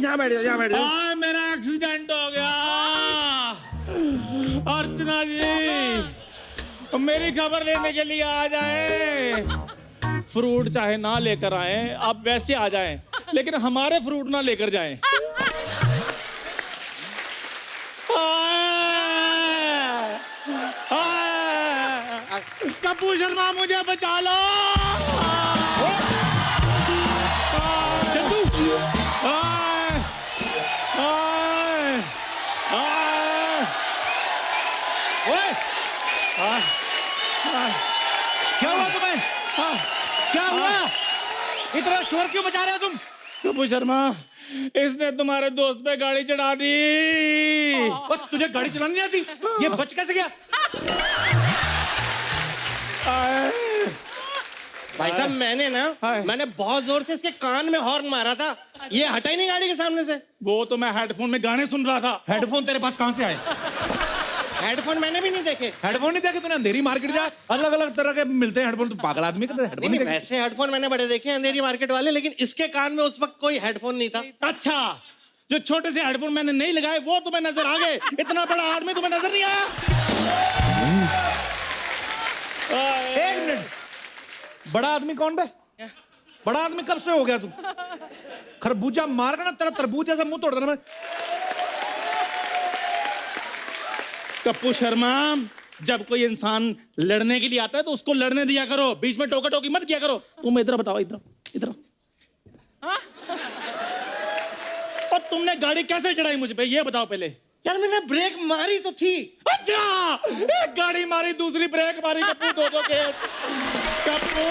यहाँ बैठ जाओ, यहाँ बैठ जाओ। हाँ, मेरा एक्सीडेंट हो गया। अर्चना जी मेरी खबर लेने के लिए आ जाए। फ्रूट चाहे ना लेकर आए, आप वैसे आ जाएं, लेकिन हमारे फ्रूट ना लेकर जाएं। कपूर शर्मा मुझे बचा लो। चंदू, ओए, क्या हुआ तुम्हें? क्या हुआ? इतना शोर क्यों मचा रहे हो तुम? कपूर शर्मा, इसने तुम्हारे दोस्त पे गाड़ी चढ़ा दी। तुझे गाड़ी चलानी नहीं आती? ये बच कैसे गया? भाई साहब मैंने बहुत जोर से इसके कान में हॉर्न मारा था, ये हटा ही नहीं गाड़ी के सामने से। वो तो मैं हेडफोन में गाने सुन रहा था। हेडफोन तेरे पास कहां से आए? हेडफोन मैंने भी नहीं देखे। हेडफोन नहीं देखे तूने? अंधेरी मार्केट जा, अलग अलग तरह के मिलते हैं हेडफोन। तू पागल आदमी का हेडफोन नहीं, वैसे हेडफोन मैंने बड़े देखे अंधेरी मार्केट वाले, लेकिन इसके कान में उस वक्त कोई हेडफोन नहीं था। अच्छा, जो छोटे से हेडफोन मैंने नहीं लगाए वो तुम्हें नजर आ गए, इतना बड़ा आदमी तुम्हें नजर नहीं आया? एक मिनट, बड़ा आदमी कौन बे? बड़ा आदमी कब से हो गया तू? खरबूजा मार ना तेरा तरबूज जैसा मुंह तोड़ देना मैं। कप्पू शर्मा, जब कोई इंसान लड़ने के लिए आता है तो उसको लड़ने दिया करो, बीच में टोका टोकी मत किया करो। तुम इधर बताओ, इधर। और तुमने गाड़ी कैसे चढ़ाई मुझ पे, ये बताओ पहले। यार मैंने ब्रेक मारी तो थी। अच्छा, एक गाड़ी मारी, दूसरी ब्रेक मारी। कप्पू दो केस। कप्पू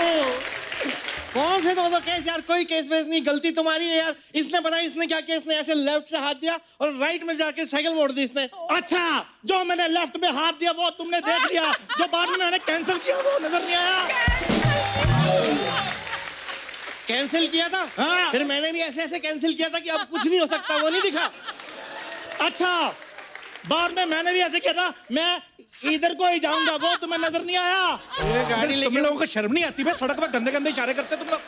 कौन से दो केस यार? कोई केस वेस नहीं, गलती तुम्हारी है यार। इसने पता है इसने क्या किया? इसने ऐसे लेफ्ट से हाथ दिया और राइट में जाके साइकिल मोड़ दी इसने। अच्छा, जो मैंने लेफ्ट में हाथ दिया वो तुमने देख लिया, जो बाद में मैंने कैंसिल किया वो नजर नहीं आया? कैंसिल किया था? हाँ। फिर मैंने भी ऐसे ऐसे कैंसिल किया था कि अब कुछ नहीं हो सकता, वो नहीं दिखा। अच्छा, बाद में मैंने भी ऐसे किया था, मैं इधर को ही जाऊंगा, वो तुम्हें नजर नहीं आया? ये गाड़ी तुम लेके लोगों को शर्म नहीं आती बे? सड़क पर गंदे गंदे इशारे करते तुम लोग।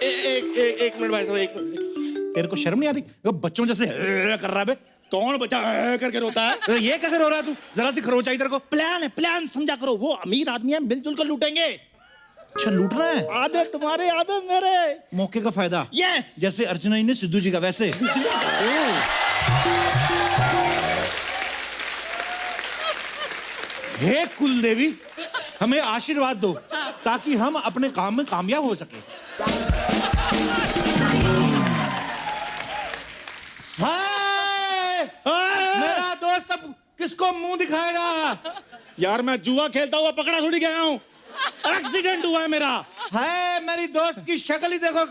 एक मिनट भाई साहब, एक मिनट। तेरे को शर्म नहीं आती? वो बच्चों जैसे कर रहा है बे। कौन बच्चा करके रोता है? ये कैसे रो रहा है तू? जरा सी खरोच आई तेरे को। प्लान है, प्लान समझा करो। वो अमीर आदमी है, मिलजुल कर लूटेंगे। अच्छा, लूटना है? आधे तुम्हारे आधे मेरे। मौके का फायदा। यस, जैसे अर्चना जी ने सिद्धू जी का, वैसे। हे कुल देवी, हमें आशीर्वाद दो ताकि हम अपने काम में कामयाब हो सके। हाय! मेरा दोस्त अब किसको मुंह दिखाएगा? यार मैं जुआ खेलता हुआ पकड़ा थोड़ी गया हूँ, एक्सीडेंट हुआ है मेरा। हाय, मेरी दोस्त की शक्ल ही देखो,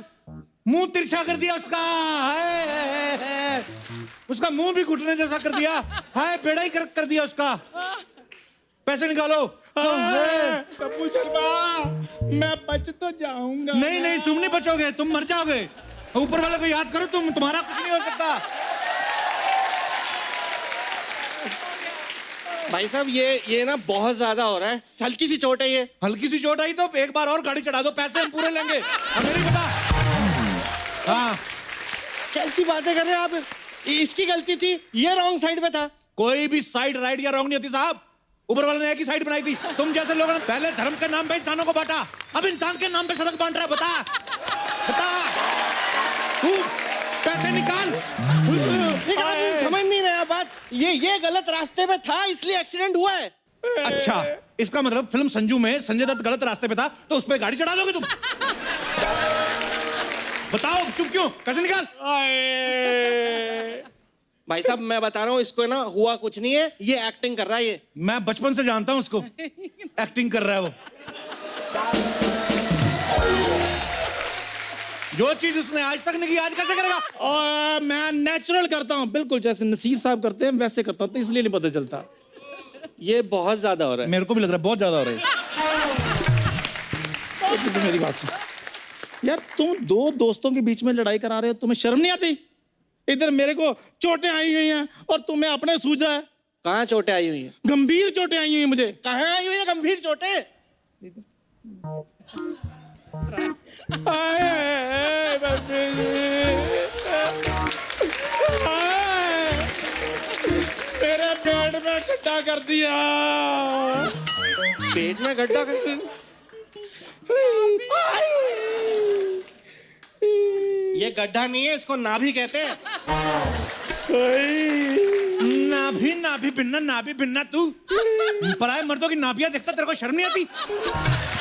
मुंह तिरछा कर दिया उसका। हाय, उसका मुंह भी घुटने जैसा कर दिया। हाय, बेड़ा ही कर दिया उसका। पैसे निकालो। कप्पू शर्मा, मैं बच तो जाऊंगा। नहीं नहीं, तुम नहीं बचोगे, तुम मर जाओगे। ऊपर वाले को याद करो, तुम्हारा कुछ नहीं हो सकता। भाई साहब ये ना बहुत ज्यादा हो रहा है, हल्की सी चोट है ये। हल्की सी चोट आई तो एक बार और गाड़ी चढ़ा दो, पैसे हम पूरे लेंगे। हमें नहीं पता। हाँ, कैसी बातें कर रहे हैं आप? इसकी गलती थी, ये रॉन्ग साइड पे था। कोई भी साइड राइट या रॉन्ग नहीं होती साहब। ऊपर वाले ने एक ही साइड बनाई थी। तुम जैसे लोगों ने पहले धर्म के नाम पे इंसानों को बांटा, अब इंसान के नाम पे सड़क बांट रहा है। बता तू, पैसे निकाल। समझ नहीं रहे बात। ये गलत रास्ते पे था, इसलिए एक्सीडेंट हुआ है। अच्छा, इसका मतलब फिल्म संजू में संजय दत्त गलत रास्ते पे था तो उस पर गाड़ी चढ़ा दोगे तुम? बताओ, चुप क्यों? पैसे निकाल। भाई साहब मैं बता रहा हूँ, इसको ना हुआ कुछ नहीं है, ये एक्टिंग कर रहा है। ये मैं बचपन से जानता हूँ उसको, एक्टिंग कर रहा है वो। जो चीज उसने आज तक नहीं की, आज कैसे करेगा? मैं नेचुरल करता हूँ, बिल्कुल जैसे नसीर साहब करते हैं वैसे करता हूँ, तो इसलिए नहीं पता चलता। ये बहुत ज्यादा हो रहा है। मेरे को भी लग रहा है बहुत ज्यादा हो रहा है। तो मेरी बात सुन यार, तुम दो दोस्तों के बीच में लड़ाई करा रहे हो, तुम्हें शर्म नहीं आती? इधर मेरे को चोटें आई हुई हैं और तुम्हें अपने सूझ रहा है। कहाँ चोटें आई हुई हैं? गंभीर चोटें आई हुई हैं मुझे। कहाँ आई हुई है गंभीर चोटें? गड्ढा कर दिया। पेट में गड्ढा कर, ये गड्ढा नहीं है, इसको नाभि कहते हैं। नाभि नाभि बिन्ना, नाभि बिन्ना। तू पराये मर्दों की नाभियां देखता, तेरे को शर्म नहीं आती?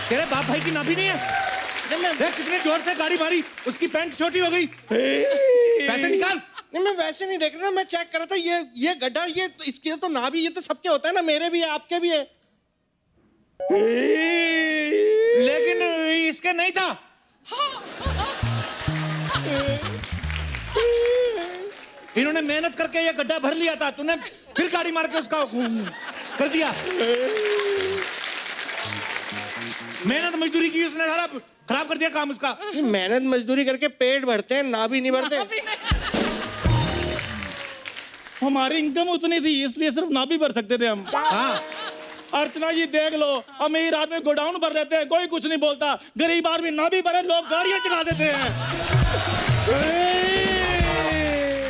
तेरे बाप भाई की नाभि नहीं है? देख कितने जोर से गाड़ी मारी, उसकी पैंट छोटी हो गई। पैसे निकाल। नहीं, मैं वैसे नहीं देख रहा, मैं चेक कर रहा था। ये गड्ढा, ये इसके तो नाभि, ये तो सबके होता है ना, मेरे भी है, आपके भी है। लेकिन इसके नहीं था। इन्होंने मेहनत करके ये गड्ढा भर लिया था, तूने फिर गाड़ी मार के उसका कर दिया। मेहनत मजदूरी की उसने, सारा खराब कर दिया काम उसका। मेहनत मजदूरी करके पेट भरते हैं, नाभि नहीं भरते। हमारी इनकम उतनी थी, इसलिए सिर्फ नाभि भर सकते थे हम। हाँ, अर्चना जी देख लो, अमीर आदमी गोडाउन भर लेते हैं, कोई कुछ नहीं बोलता। गरीब आदमी नाभि भरे, लोग गाड़ियां चला देते हैं।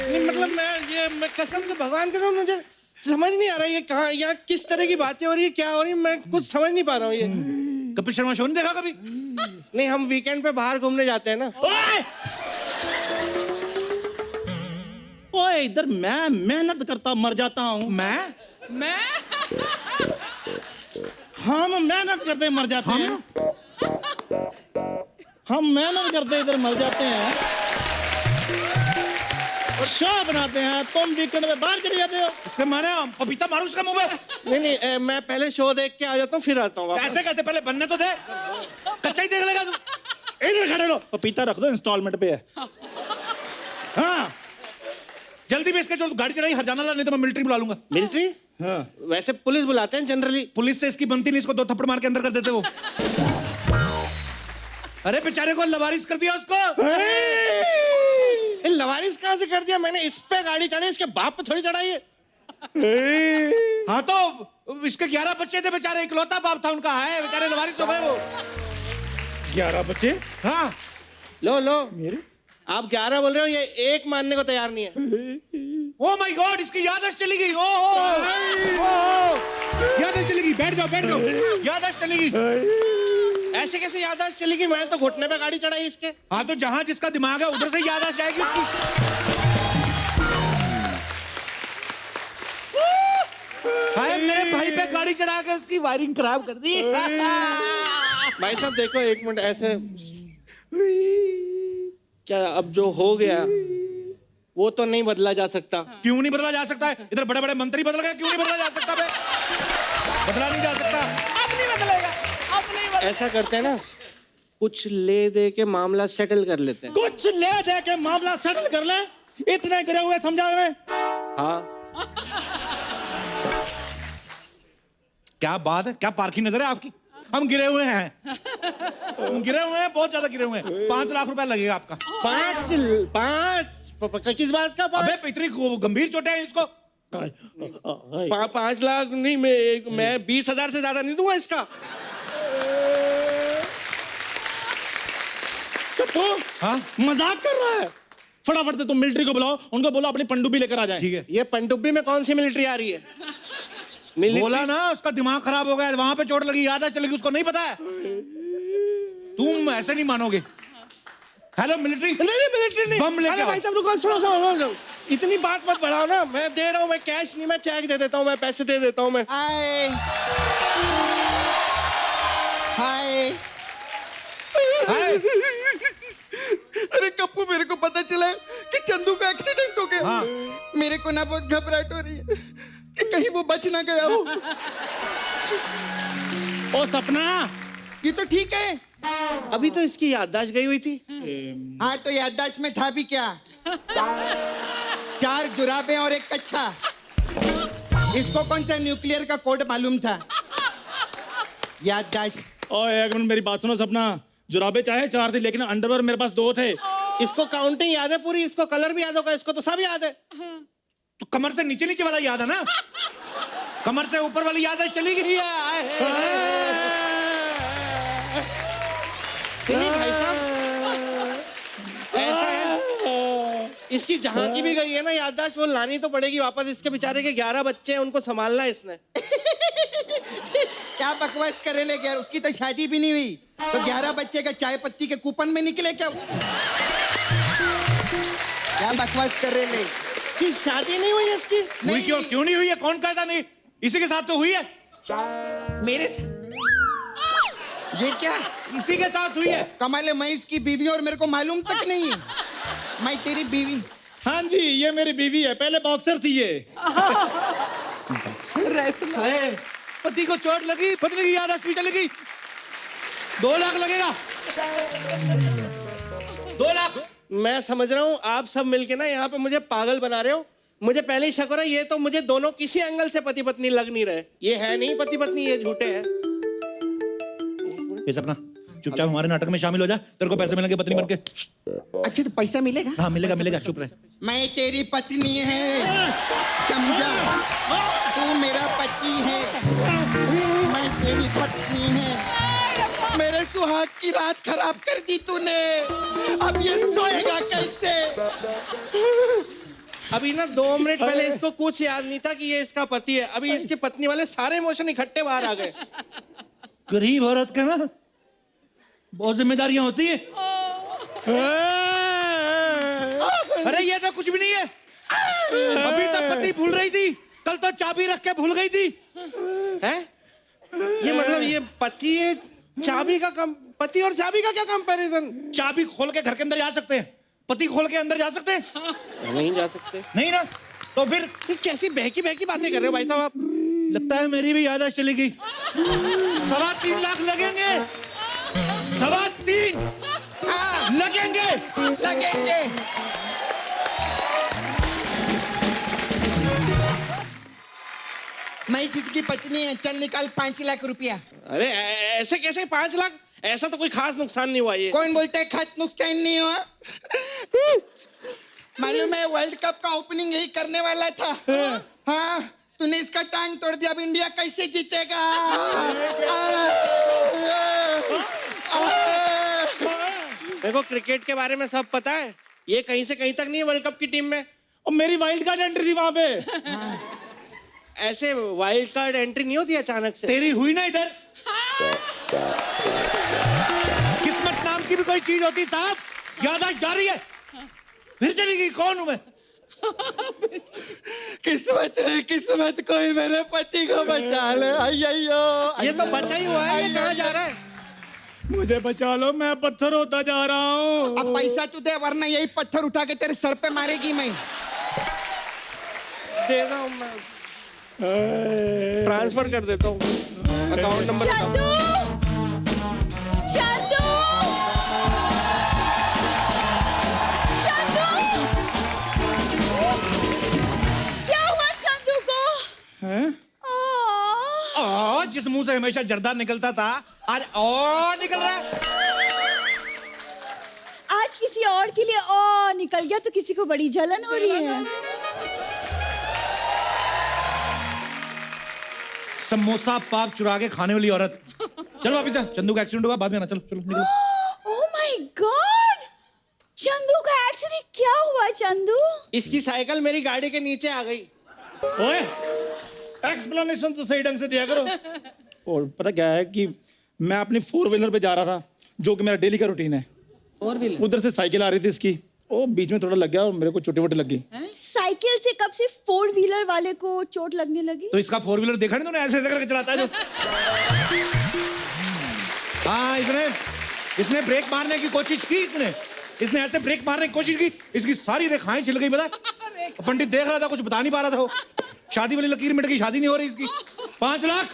नहीं, मतलब मैं कसम से, भगवान कसम, मुझे समझ नहीं आ रहा ये कहाँ, यहाँ किस तरह की बातें हो रही है, क्या हो रही है, मैं कुछ समझ नहीं पा रहा हूँ ये। कपिल शर्मा शो नहीं देखा कभी? नहीं, हम वीकेंड पे बाहर घूमने जाते हैं ना। ओए इधर मैं मेहनत करता मर जाता हूँ। मैं हम मेहनत करते मर जाते हैं। हम मेहनत करते इधर मर जाते हैं, शो बनाते हैं। तुम वीकेंड में बाहर चले जाते हो। उसके माने पपीता मारू उसका मुंह में। नहीं, मैं पहले शो देख के आ जाता हूँ, फिर आता हूँ वापस। ऐसे कैसे? पहले बनने तो दे, कच्चा ही देख लेगा तू। इधर खड़े लो, पपीता रख दो, इंस्टॉलमेंट पे है। हाँ जल्दी भी इसके जो गाड़ी चढ़ाई हरजाना ला, नहीं तो मैं मिलिट्री बुला लूंगा। मिलिट्री? हाँ। वैसे पुलिस बुलाते हैं जनरली। पुलिस से इसकी बनती नहीं, इसको 2 थप्पड़ मार के अंदर कर देते वो। अरे बेचारे को लवारिस कर दिया उसको। लवारिस कहाँ से कर दिया मैंने? इस पे गाड़ी चढ़ी, इसके बाप पे थोड़ी चढ़ाई है। हाँ तो इसके 11 बच्चे थे बेचारे, इकलौता बाप था उनका, है बेचारे लवारिस हो गए वो। 11 बच्चे? हाँ, लो मेरे? आप 11 बोल रहे हो, ये एक मानने को तैयार नहीं है। ओ माय गॉड, इसकी याददाश्त चली गई। ओ याददाश्त चली गई। बैठ जाओ, याददाश्त चली गई। ऐसे कैसे याददाश्त चली गई? मैंने तो घुटने पे गाड़ी चढ़ाई इसके। हाँ तो जहां जिसका दिमाग है उधर से याददाश्त जाएगी उसकी। हाय, मेरे भाई पे गाड़ी चढ़ा के उसकी वायरिंग खराब कर दी। भाई साहब देखो, एक मिनट, ऐसे क्या अब जो हो गया वो तो नहीं बदला जा सकता। क्यों नहीं बदला जा सकता है? इधर बड़े बड़े मंत्री बदल गए, क्यों नहीं बदला जा सकता बे? बदला नहीं जा सकता। अब नहीं बदलेगा, अब नहीं बदलेगा। ऐसा करते हैं ना, कुछ ले दे के मामला सेटल कर लेते हैं। कुछ ले दे के मामला सेटल कर ले, इतने गिरे हुए समझा में। हाँ, क्या बात है, क्या पारखी नजर है आपकी। हम गिरे हुए हैं, बहुत ज्यादा गिरे हुए हैं। 5 लाख रुपए लगेगा आपका। 5 किस बात का? अबे इतनी गंभीर चोटें हैं इसको। 5 लाख नहीं, मैं 20,000 से ज्यादा नहीं दूंगा इसका। तो हाँ, मजाक कर रहा है? फटाफट से तुम मिलिट्री को बुलाओ, उनको बोलो अपनी पनडुब्बी लेकर आ जाए। ठीक है। ये पनडुब्बी में कौन सी मिलिट्री आ रही है? बोला ना, उसका दिमाग खराब हो गया, वहां पे चोट लगी, याद चलेगी, उसको नहीं पता है। तुम ऐसे नहीं मानोगे। Hello military. नहीं, मिलिट्री नहीं। बम लेके अरे भाई साहब रुको, सुनो, इतनी बात मत बढ़ाओ ना। मैं दे रहा हूँ, मैं कैश नहीं, मैं चेक दे देता हूँ, मैं पैसे दे देता हूँ मैं। हाय। अरे कप्पू, मेरे को पता चला कि चंदू का एक्सीडेंट हो गया। हाँ। मेरे को ना बहुत घबराहट हो रही है कि कहीं वो बच ना गया हो। ओ सपना, ये तो ठीक है। अभी तो इसकी याददाश्त गई हुई थी। हाँ तो याददाश्त में था भी क्या? 4 जुराबें और 1 कच्छा। इसको कौन सा न्यूक्लियर का कोड मालूम था? याददाश्त। ओ एक मिनट मेरी बात सुनो सपना। जुराबे चाहे 4 थी, लेकिन अंडरवेयर मेरे पास 2 थे। इसको काउंटिंग याद है पूरी, इसको कलर भी याद होगा, इसको तो सब याद है। तो कमर से नीचे नीचे वाला याद है ना, कमर से ऊपर वाली याद चली गई है। नहीं भाई साहब, ऐसा है इसकी जहाँ की भी गई है ना याददाश्त, वो लानी तो पड़ेगी वापस। इसके बेचारे के 11 बच्चे हैं, उनको संभालना है इसने। क्या बकवास करे ले यार, उसकी तो शादी भी नहीं हुई तो 11 बच्चे का चाय पत्ती के कूपन में निकले क्या? क्या बकवास कर रहे ले? कि शादी नहीं हुई इसकी? हुई क्यों नहीं हुई है? कौन कहता नहीं? इसी के साथ तो हुई है। मेरे से ये क्या? इसी के साथ हुई है। कमाल है, मैं इसकी बीवी और मेरे को मालूम तक नहीं है। मैं तेरी बीवी? हाँ जी, ये मेरी बीवी है, पहले बॉक्सर थी ये। अरे, पति को चोट लगी, पत्नी की याददाश्त भी चलेगी। 2 लाख लगेगा। 2 लाख। मैं समझ रहा हूँ आप सब मिलके ना यहाँ पे मुझे पागल बना रहे हो। मुझे पहले ही शक हो रहा है, ये तो मुझे दोनों किसी एंगल से पति पत्नी लग नहीं रहे। ये है नहीं पति पत्नी, ये झूठे हैं। ये सपना चुपचाप हमारे नाटक में शामिल हो जा, तेरे को पैसे मिलेंगे पत्नी बनके। अच्छा तो पैसा मिलेगा? हाँ मिलेगा, चुप रह। मैं तेरी पत्नी है, समझा? तू मेरा पति है, मैं तेरी पत्नी है। मेरे सुहाग की रात खराब कर दी तूने, अब ये सोएगा कैसे? अभी ना 2 मिनट पहले इसको कुछ याद नहीं था कि ये इसका पति है। अभी इसकी पत्नी वाले सारे इमोशन इकट्ठे बाहर आ गए। गरीब औरत का ना बहुत जिम्मेदारियां होती है। अरे ये तो कुछ भी नहीं है। अभी तक पति भूल रही थी, कल तो चाबी रख के भूल गई थी। हैं? ये मतलब ये पति है, चाबी का कम, पति और चाबी का क्या कंपैरिजन? चाबी खोल के घर के अंदर जा सकते हैं, पति खोल के अंदर जा सकते हैं? नहीं जा सकते। नहीं ना, तो फिर ये कैसी बहकी बहकी बातें कर रहे हो भाई साहब आप? लगता है मेरी भी याददाश्त चलेगी। 3.25 लाख लगेंगे। 3.25 लगेंगे। मैं जिसकी पत्नी है, चल निकाल 5 लाख रुपया। अरे ऐसे कैसे 5 लाख? ऐसा तो कोई खास नुकसान नहीं हुआ ये। कौन बोलता है खास नुकसान नहीं हुआ? मालूम है वर्ल्ड कप का ओपनिंग यही करने वाला था। हाँ, तूने इसका टांग तोड़ दिया, अब इंडिया कैसे जीतेगा? मेरे को क्रिकेट के बारे में सब पता है। ये कहीं से कहीं तक नहीं है वर्ल्ड कप की टीम में। और मेरी वाइल्ड कार्ड एंट्री थी वहां पे। ऐसे वाइल्ड कार्ड एंट्री नहीं होती अचानक से। तेरी हुई ना इधर। किस्मत नाम की भी कोई चीज होती साहब, याददाश्त जा रही है, फिर चलेगी। कौन हूं मैं? किस्मत रे किस्मत, कोई मेरे पति को बचा ले। अय्यो, ये तो बचा ही हुआ है, ये कहाँ जा रहा है? मुझे बचा लो, मैं पत्थर होता जा रहा हूँ। अब पैसा तू दे वरना यही पत्थर उठा के तेरे सर पे मारेगी मैं। दे रहा हूँ मैं, ट्रांसफर कर देता हूँ अकाउंट नंबर। चंदू! चंदू! चंदू! क्या हुआ चंदू को? हैं? जिस मुंह से हमेशा जर्दा निकलता था, आज और निकल रहा है। आज किसी और के लिए निकल गया तो किसी को बड़ी जलन हो रही है। समोसा पाप चुरा के खाने वाली औरत। चलो वापिस जा, चंदू का एक्सीडेंट हुआ, बाद में आना। चलो निकलो। Oh my God! चंदू का एक्सीडेंट क्या हुआ चंदू? इसकी साइकिल मेरी गाड़ी के नीचे आ गई। ओए, एक्सप्लेनेशन तो सही ढंग से दिया करो। और पता क्या है कि मैं अपनी 4 व्हीलर पे जा रहा था, जो कि मेरा डेली का रूटीन है। 4 व्हीलर? उधर से साइकिल आ रही थी इसकी, वो बीच में थोड़ा लग गया और मेरे को चोटी वोटी लग गई। साइकिल से कब से 4 व्हीलर वाले को चोट लगने लगी? तो इसका 4 व्हीलर देखा नहीं तूने? ऐसे करके चलाता है जो। हाँ, इसने ब्रेक मारने की कोशिश की। इसने ऐसे ब्रेक मारने की कोशिश की, इसकी सारी रेखाएं छिल गई। पता, पंडित देख रहा था, कुछ बता नहीं पा रहा था वो। शादी वाली लकीर मिट गई, शादी नहीं हो रही इसकी। 5 लाख।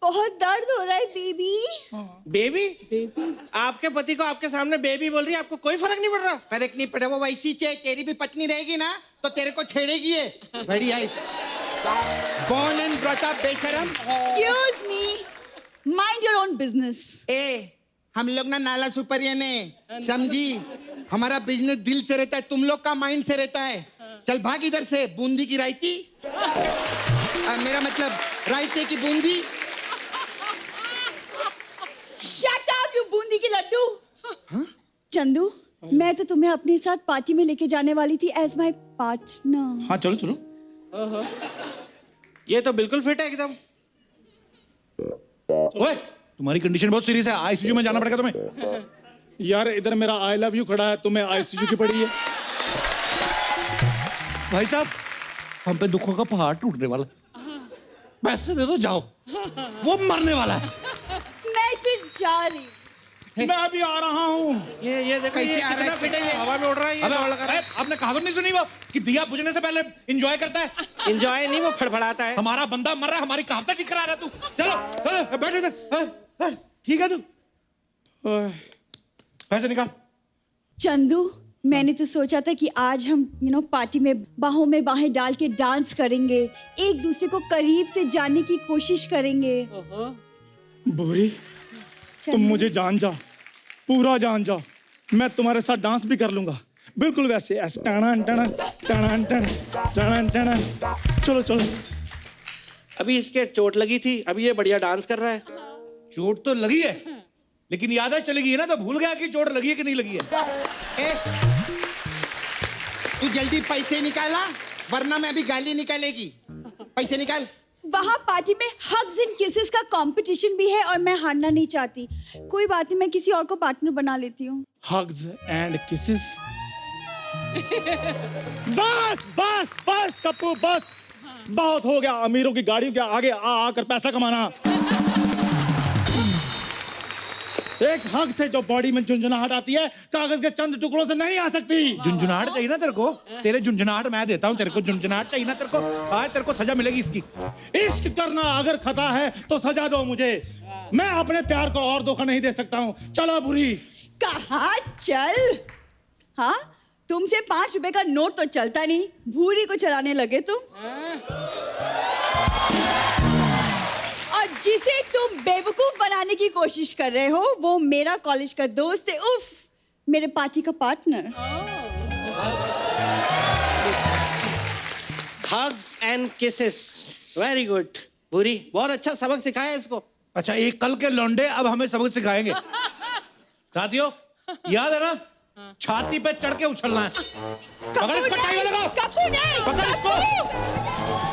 बहुत दर्द हो रहा है बेबी। बेबी? आपके पति को आपके सामने बेबी बोल रही है, आपको कोई फर्क नहीं पड़ रहा? फर्क नहीं पड़ा, वो वैसी चाहे तेरी भी पत्नी रहेगी ना तो तेरे को छेड़ेगी ये। बढ़िया है। Born and brought up बेशरम। Excuse me, mind your own business. हम लोग ना नाला सुपरिया ने, समझी? हमारा बिजनेस दिल से रहता है, तुम लोग का माइंड से रहता है। चल भाग इधर से। बूंदी की रायती, मेरा मतलब रायते की Bundi. Shut up, you Bundi की लड्डू। चंदू, मैं तो तुम्हें अपने साथ पार्टी में लेके जाने वाली थी एज माई पार्टनर। हाँ चलो चलो। ये तो बिल्कुल फिट है एकदम। ओए, तुम्हारी कंडीशन बहुत सीरियस है, आईसीयू में जाना पड़ेगा तुम्हें। यार इधर मेरा आई लव यू खड़ा है, तुम्हें आईसीयू की पड़ी है। भाई साहब, हम पे दुखों का पहाड़ टूटने वाला है। पैसे दे दो, जाओ। वो मरने वाला है। मैं फिर जा रही हूँ। मैं अभी आ रहा हूँ। ये देखो, ये कैसे आ रहा कितना है? फिट है, ये हवा में उड़ रहा है, ये अबे, दौड़ लगा रहा है। आपने कहावत नहीं सुनी वो कि दिया बुझने से पहले एंजॉय करता है? एंजॉय नहीं, वो फड़फड़ाता है। हमारा बंदा मर रहा है, हमारी कहावत ठीक करा रहा है तू। चलो बैठ इधर। ठीक है तू, पैसे निकाल। चंदू, मैंने तो सोचा था कि आज हम पार्टी में बाहें डाल के डांस करेंगे, एक दूसरे को करीब से जानने की कोशिश करेंगे। भूरी, तुम मुझे जान जा, पूरा जान जा। मैं तुम्हारे साथ डांस भी कर लूंगा, बिल्कुल वैसे ऐसे टन टन टन टन टन टन। चलो चलो। अभी इसके चोट लगी थी, अभी ये बढ़िया डांस कर रहा है। चोट तो लगी है, लेकिन याद चली गई है ना, तो भूल गया कि चोट लगी है कि नहीं लगी है। ए, तू जल्दी पैसे निकाला, वरना मैं अभी गाली निकालेगी। पैसे निकाल। वहाँ पार्टी में हग्स एंड किसेस का कंपटीशन भी है और मैं हारना नहीं चाहती। कोई बात नहीं, मैं किसी और को पार्टनर बना लेती हूँ। Hugs and kisses. बस बस बस कप्पू, बस बहुत हो गया। अमीरों की गाड़ियों के आगे आ आकर पैसा कमाना। एक हग से जो बॉडी में झुंझुनाहट आती है, कागज के चंद टुकड़ों से नहीं आ सकती। झुंझुनाहट चाहिए ना तेरे को? तेरे झुंझुनाहट मैं देता हूँ तेरे को। झुंझुनाहट चाहिए ना तेरे को? आज तेरे को सजा मिलेगी इसकी। इश्क करना अगर खता है तो सजा दो मुझे। मैं अपने प्यार को और धोखा नहीं दे सकता हूँ। चलो बुरी। कहाँ चल? हाँ, तुमसे 5 रुपए का नोट तो चलता नहीं, भूरी को चलाने लगे तुम। और जिसे तुम बेवकूफ बनाने की कोशिश कर रहे हो, वो मेरा कॉलेज का दोस्त है। उफ, मेरे पार्टी का partner. Hugs and kisses, very good. बुरी, बहुत अच्छा सबक सिखाया इसको। अच्छा, एक कल के लौंडे अब हमें सबक सिखाएंगे। साथियों, याद है ना, छाती पे चढ़ के उछलना है। पकड़ इसको, टाइगर लगाओ। कप्पू नहीं, पकड़ इसको।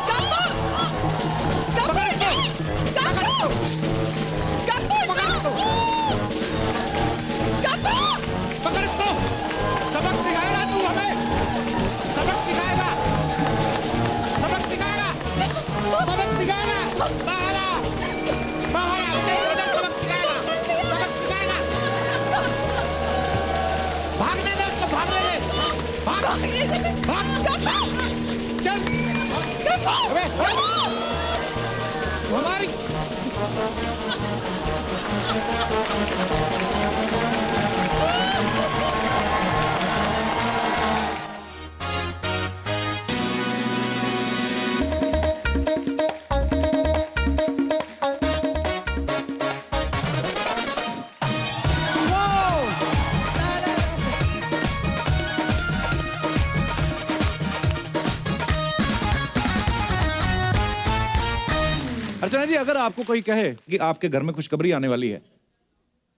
कप्पू, कप्पू नहीं, कप्पू, कप्पू, कप्पू, पकड़ इसको। सबक सिखाएगा तू हमें, सबक सिखाएगा, सबक सिखाएगा, सबक सिखाएगा। बाहर आ, बाहर आ, तेरे इधर सबक सिखाएगा, सबक सिखाएगा। भागने दे उसको, भागने दे, भाग, भाग, चल, अबे, हमारी अर्चना जी, अगर आपको कोई कहे कि आपके घर में खुशखबरी आने वाली है,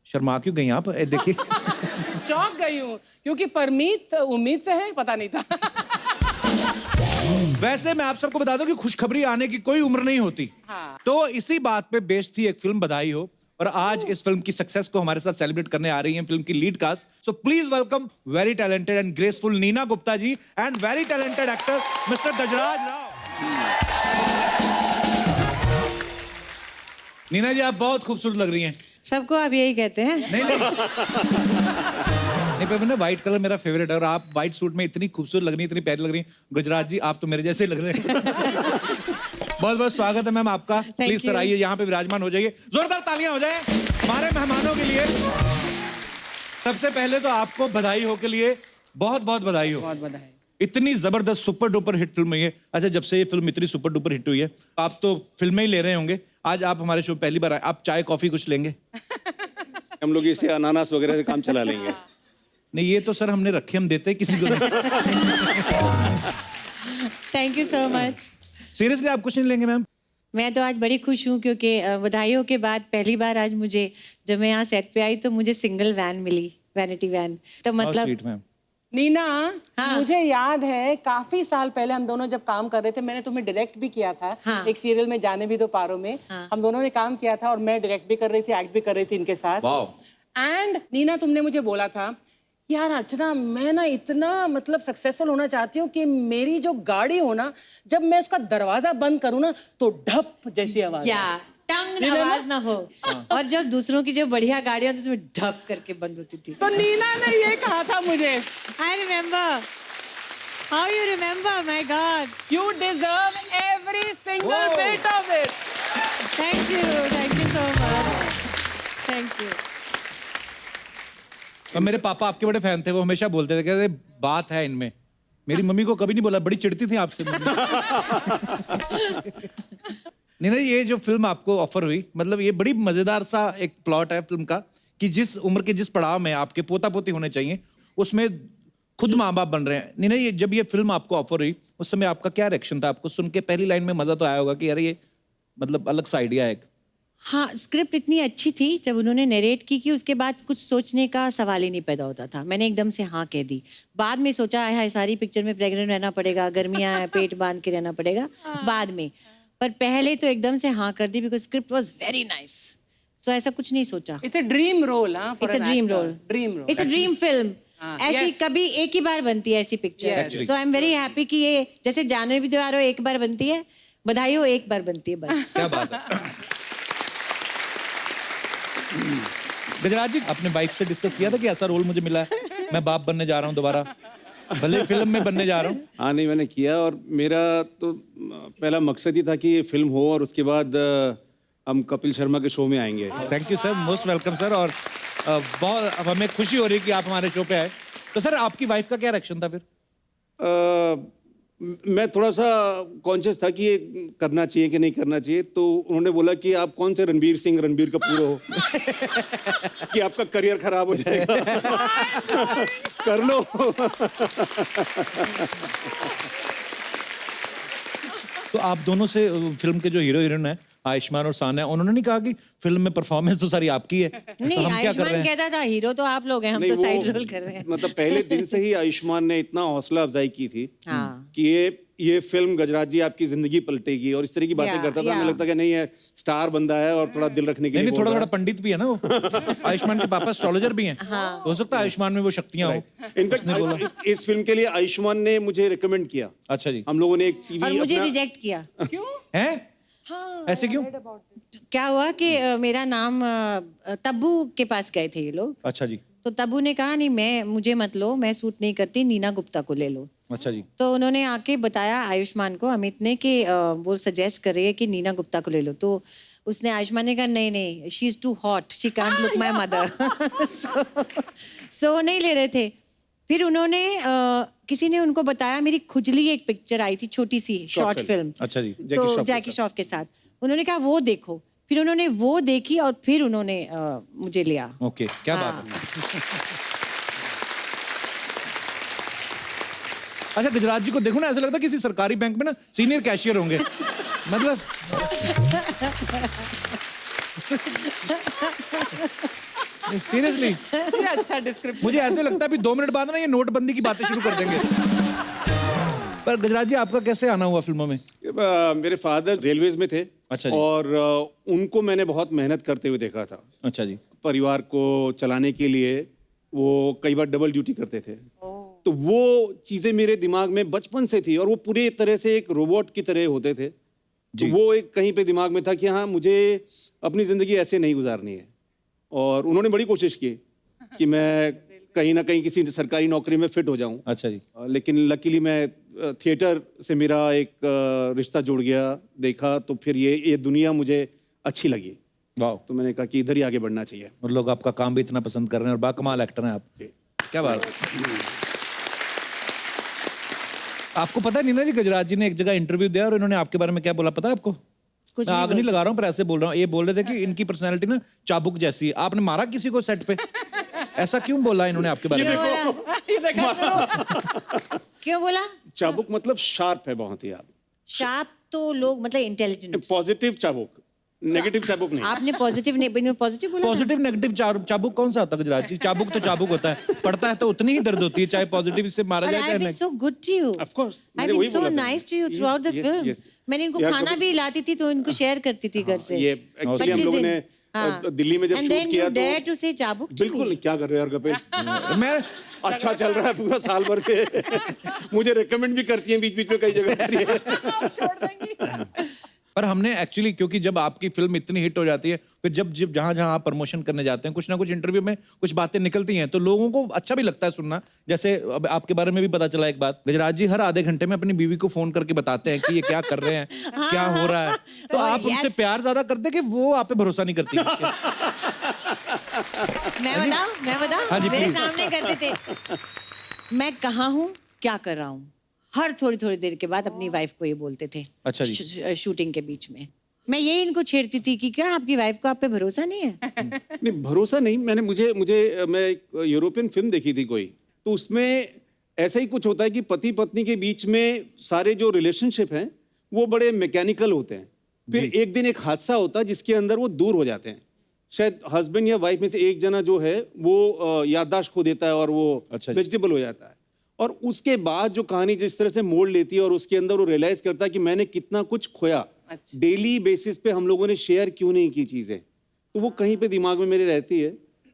शर्मा क्यों गई आप? देखिए चौंक गई हूँ क्योंकि परमीत उम्मीद से है, पता नहीं था। वैसे मैं आप सबको बता दूं कि खुशखबरी आने की कोई उम्र नहीं होती। हाँ। तो इसी बात पे बेस्ड थी एक फिल्म बधाई हो, और आज इस फिल्म की सक्सेस को हमारे साथ सेलिब्रेट करने आ रही हैं फिल्म की lead cast. So please welcome very talented and graceful Neena Gupta ji and very talented actor mister Gajraj Rao. Neena ji, आप बहुत खूबसूरत लग रही हैं। सबको आप यही कहते हैं। नहीं पर मैंने व्हाइट कलर मेरा फेवरेट है, और आप व्हाइट सूट में इतनी खूबसूरत लग रही हैं, इतनी प्यारी लग रही हैं। गुजरात जी, आप तो मेरे जैसे लग रहे हैं। बहुत बहुत स्वागत है मैम आपका। प्लीज सर आइए, यहाँ पे विराजमान हो जाइए। जोरदार तालियां हो जाए हमारे मेहमानों के लिए। सबसे पहले तो आपको बधाई हो के लिए बहुत बहुत बधाई हो। बहुत बधाई। इतनी जबरदस्त सुपर डुपर हिट फिल्म है ये। अच्छा, जब से ये फिल्म इतनी सुपर डुपर हिट हुई है, आप तो फिल्में ही ले रहे होंगे। आज आप हमारे शो पहली बार आए, आप चाय कॉफी कुछ लेंगे? हम लोग इसे अनानास वगैरह से काम चला लेंगे। नहीं, ये तो सर हमने रखे, हम देते किसी को नहीं। Thank you so much. Seriously आप कुछ नहीं लेंगे मैम? मैं तो आज बड़ी खुश हूँ क्योंकि बधाइयों के बाद पहली बार आज मुझे, जब मैं यहाँ सेट पे आई तो मुझे सिंगल वैन मिली। Vanity van. तो How मतलब sweet, ma'am. नीना, हाँ। मुझे याद है काफी साल पहले हम दोनों जब काम कर रहे थे, मैंने तुम्हें डायरेक्ट भी किया था हाँ। एक सीरियल में जाने भी दो पारो में। हम दोनों ने काम किया था और मैं डायरेक्ट भी कर रही थी, एक्ट भी कर रही थी इनके साथ। Wow. एंड नीना, तुमने मुझे बोला था यार अर्चना, मैं ना इतना मतलब सक्सेसफुल होना चाहती हूँ कि मेरी जो गाड़ी हो ना, जब मैं उसका दरवाजा बंद करूँ ना तो ढप जैसी आवाज आए। क्या टंग आवाज ना हो, और जब दूसरों की जो बढ़िया गाड़ियां होती उसमें ढप करके बंद होती थी। तो नीना ने ये कहा था मुझे। I remember, how you remember, my God. You deserve every single bit of it. Thank you so much, thank you. और मेरे पापा आपके बड़े फैन थे, वो हमेशा बोलते थे कहते बात है इनमें। मेरी मम्मी को कभी नहीं बोला, बड़ी चिढ़ती थी आपसे। नहीं नहीं, ये जो फिल्म आपको ऑफर हुई, मतलब ये बड़ी मजेदार सा एक प्लॉट है फिल्म का कि जिस उम्र के जिस पड़ाव में आपके पोता पोती होने चाहिए, उसमें खुद माँ बाप बन रहे हैं। नहीं नहीं, ये जब ये फिल्म आपको ऑफर हुई उस समय आपका क्या रिएक्शन था? आपको सुन के पहली लाइन में मजा तो आया होगा कि अरे ये मतलब अलग सा आइडिया है एक। हाँ, स्क्रिप्ट इतनी अच्छी थी, जब उन्होंने नरेट की कि उसके बाद कुछ सोचने का सवाल ही नहीं पैदा होता था। मैंने एकदम से हाँ कह दी। बाद में सोचा है सारी पिक्चर में प्रेग्नेंट रहना पड़ेगा, गर्मियाँ हैं, पेट बांध के रहना पड़ेगा बाद में, पर पहले तो एकदम से हाँ कर दी because script was very nice. So ऐसा कुछ नहीं सोचा। It's a dream role, हाँ? It's a dream role, Dream role. It's a dream film. ऐसी yes. कभी एक ही बार बनती है ऐसी पिक्चर। So I am very happy कि ये जैसे जानवी भी त्योहार हो एक बार बनती है, बधाई हो एक बार बनती है बस। क्या बात है। गजराज जी, अपने वाइफ से डिस्कस किया था कि ऐसा रोल मुझे मिला है, मैं बाप बनने जा रहा हूँ दोबारा, भले फिल्म में बनने जा रहा हूँ। हाँ नहीं, मैंने किया और मेरा तो पहला मकसद ही था कि ये फिल्म हो और उसके बाद हम कपिल शर्मा के शो में आएंगे। Thank you sir, most welcome sir. और बहुत अब हमें खुशी हो रही है कि आप हमारे शो पे आए। तो सर आपकी वाइफ का क्या रिएक्शन था फिर? मैं थोड़ा सा कॉन्शियस था कि ये करना चाहिए कि नहीं करना चाहिए, तो उन्होंने बोला कि आप कौन से रणबीर सिंह रणबीर कपूर हो कि आपका करियर खराब हो जाएगा। कर लो। तो आप दोनों से फिल्म के जो हीरो हीरोइन है आयुष्मान और सान्या, उन्होंने नहीं कहा कि फिल्म में परफॉर्मेंस तो सारी आपकी है, नहीं, तो हम क्या कर रहे आयुष्मान हैं? कहता था हीरो तो आप लोग हैं, हम नहीं, तो वो साइड रोल कर रहे हैं। मतलब पहले दिन से ही आयुष्मान ने इतना हौसला अफजाई की थी हाँ। कि ये फिल्म गजराज जी आपकी जिंदगी पलटेगी और इस तरह की बातें या, करता था। या। हमें लगता कि नहीं है, स्टार बंदा है और थोड़ा दिल रखने के नहीं लिए नहीं, बोल थोड़ा रहा थोड़ा पंडित भी है ना वो। आयुष्मान के पापा एस्ट्रोलॉजर भी हैं, हो सकता है आयुष्मान में वो शक्तियां हो। है। इनफैक्ट इस फिल्म के लिए आयुष्मान ने मुझे रिकमेंड किया। अच्छा जी। हम लोगों ने एक और टीवी मुझे रिजेक्ट किया। हैं? ऐसे क्यों? क्या हुआ कि मेरा नाम तब्बू के पास गए थे ये लोग, अच्छा जी। तो तब्बू ने कहा नहीं मुझे मत लो, मैं सूट नहीं करती, नीना गुप्ता को ले लो। अच्छा जी। तो उन्होंने आके बताया आयुष्मान को, अमित ने, कि वो सजेस्ट कर रही है कि नीना गुप्ता को ले लो। तो उसने, आयुष्मान ने कहा नहीं, she is too hot, she can't look my mother. So नहीं ले रहे थे। फिर उन्होंने किसी ने उनको बताया, मेरी खुजली एक पिक्चर आई थी छोटी सी शॉर्ट फिल्म, अच्छा जी। तो जैकी श्रॉफ के साथ, उन्होंने कहा वो देखो। फिर उन्होंने वो देखी और फिर उन्होंने मुझे लिया। ओके, क्या बात है। अच्छा, गुजरात जी को देखो ना, ऐसा लगता है किसी सरकारी बैंक में ना सीनियर कैशियर होंगे, मतलब। सीरियसली ये अच्छा डिस्क्रिप्शन। मुझे ऐसे लगता है अभी 2 मिनट बाद ना ये नोटबंदी की बातें शुरू कर देंगे। पर गुजरात जी, आपका कैसे आना हुआ फिल्मों में? मेरे फादर रेलवेज में थे। अच्छा जी। और उनको मैंने बहुत मेहनत करते हुए देखा था। अच्छा जी। परिवार को चलाने के लिए वो कई बार डबल ड्यूटी करते थे। तो वो चीजें मेरे दिमाग में बचपन से थी और वो पूरी तरह से एक रोबोट की तरह होते थे। तो वो एक कहीं पे दिमाग में था कि हाँ, मुझे अपनी जिंदगी ऐसे नहीं गुजारनी है। और उन्होंने बड़ी कोशिश की कि मैं कहीं ना कहीं किसी सरकारी नौकरी में फिट हो जाऊं। अच्छा जी। लेकिन लकीली मैं थिएटर से मेरा एक रिश्ता जुड़ गया, देखा तो फिर ये दुनिया मुझे अच्छी लगी। वाह। तो मैंने कहा कि इधर ही आगे बढ़ना चाहिए। और लोग आपका काम भी इतना पसंद कर रहे हैं और बाकमाल एक्टर हैं आप। क्या बात है। आपको पता है नीना जी, गुजरात जी ने एक जगह इंटरव्यू दिया और इन्होंने आपके बारे में क्या बोला पता है आपको? कुछ मैं आग नहीं लगा रहा हूँ पर ऐसे बोल रहा हूँ। ये बोल रहे थे कि इनकी पर्सनैलिटी ना चाबुक जैसी है। आपने मारा किसी को सेट पे? ऐसा क्यों बोला इन्होंने आपके बारे में? ये देखा शुरू। क्यों बोला? चाबुक मतलब शार्प है बहुत ही। आप शार्प तो लोग मतलब इंटेलिजेंट। पॉजिटिव चाबुक। नेगेटिव चाबुक नहीं। आपने पॉजिटिव पॉजिटिव बोला था? पॉजिटिव नेगेटिव चाबुक कौन सा होता है गजराज जी? चाबुक तो चाबुक होता है, पड़ता है तो उतनी ही दर्द होती है, चाहे पॉजिटिव से मारा But जाए I've चाहे been negative. so good to you. Of course, I've मैंने been वही so बोला था। nice to you throughout the Yes, film. yes. मैंने इनको यार, खाना कभी- भी लाती थी तो इनको शेयर करती थी घर से। ये एक्चुअली हम 25 लोगों दिन। ने हाँ। दिल्ली में जब And शूट then किया you dare तो to say चाबुक to बिल्कुल me. क्या कर रहे हो यार कपिल, मैं अच्छा चल रहा है पूरा साल भर से। मुझे रेकमेंड भी करती हैं बीच बीच में कई जगह। पर हमने एक्चुअली, क्योंकि जब आपकी फिल्म इतनी हिट हो जाती है, फिर जब जब जहाँ जहाँ आप प्रमोशन करने जाते हैं, कुछ ना कुछ इंटरव्यू में कुछ बातें निकलती हैं, तो लोगों को अच्छा भी लगता है सुनना। जैसे अब आपके बारे में भी पता चला एक बात, गजराज जी हर आधे घंटे में अपनी बीवी को फोन करके बताते हैं कि ये क्या कर रहे हैं, क्या हो रहा है। तो आप उनसे प्यार ज्यादा करते कि वो आप पे भरोसा नहीं करती? मैं बताऊं हाँ जी, मेरे please. सामने करते थे। मैं कहाँ हूँ, क्या कर रहा हूँ, हर थोड़ी थोड़ी देर के बाद अपनी वाइफ को ये बोलते थे। अच्छा जी। शूटिंग के बीच में मैं यही इनको छेड़ती थी कि क्या आपकी वाइफ को आप पे भरोसा नहीं है? नहीं भरोसा नहीं, मैंने मैं एक यूरोपियन फिल्म देखी थी कोई, तो उसमें ऐसा ही कुछ होता है कि पति पत्नी के बीच में सारे जो रिलेशनशिप हैं वो बड़े मैकेनिकल होते हैं। फिर एक दिन एक हादसा होता है जिसके अंदर वो दूर हो जाते हैं। शायद हस्बैंड या वाइफ में से एक जना जो है वो याददाश्त खो देता है और वो अच्छा जी। वेजिटेबल हो जाता है, और उसके बाद जो कहानी जिस तरह से मोड़ लेती है और उसके अंदर वो रियलाइज करता है कि मैंने कितना कुछ खोया। अच्छा। डेली बेसिस पे हम लोगों ने शेयर क्यों नहीं की चीजें, तो वो कहीं पे दिमाग में मेरे रहती है,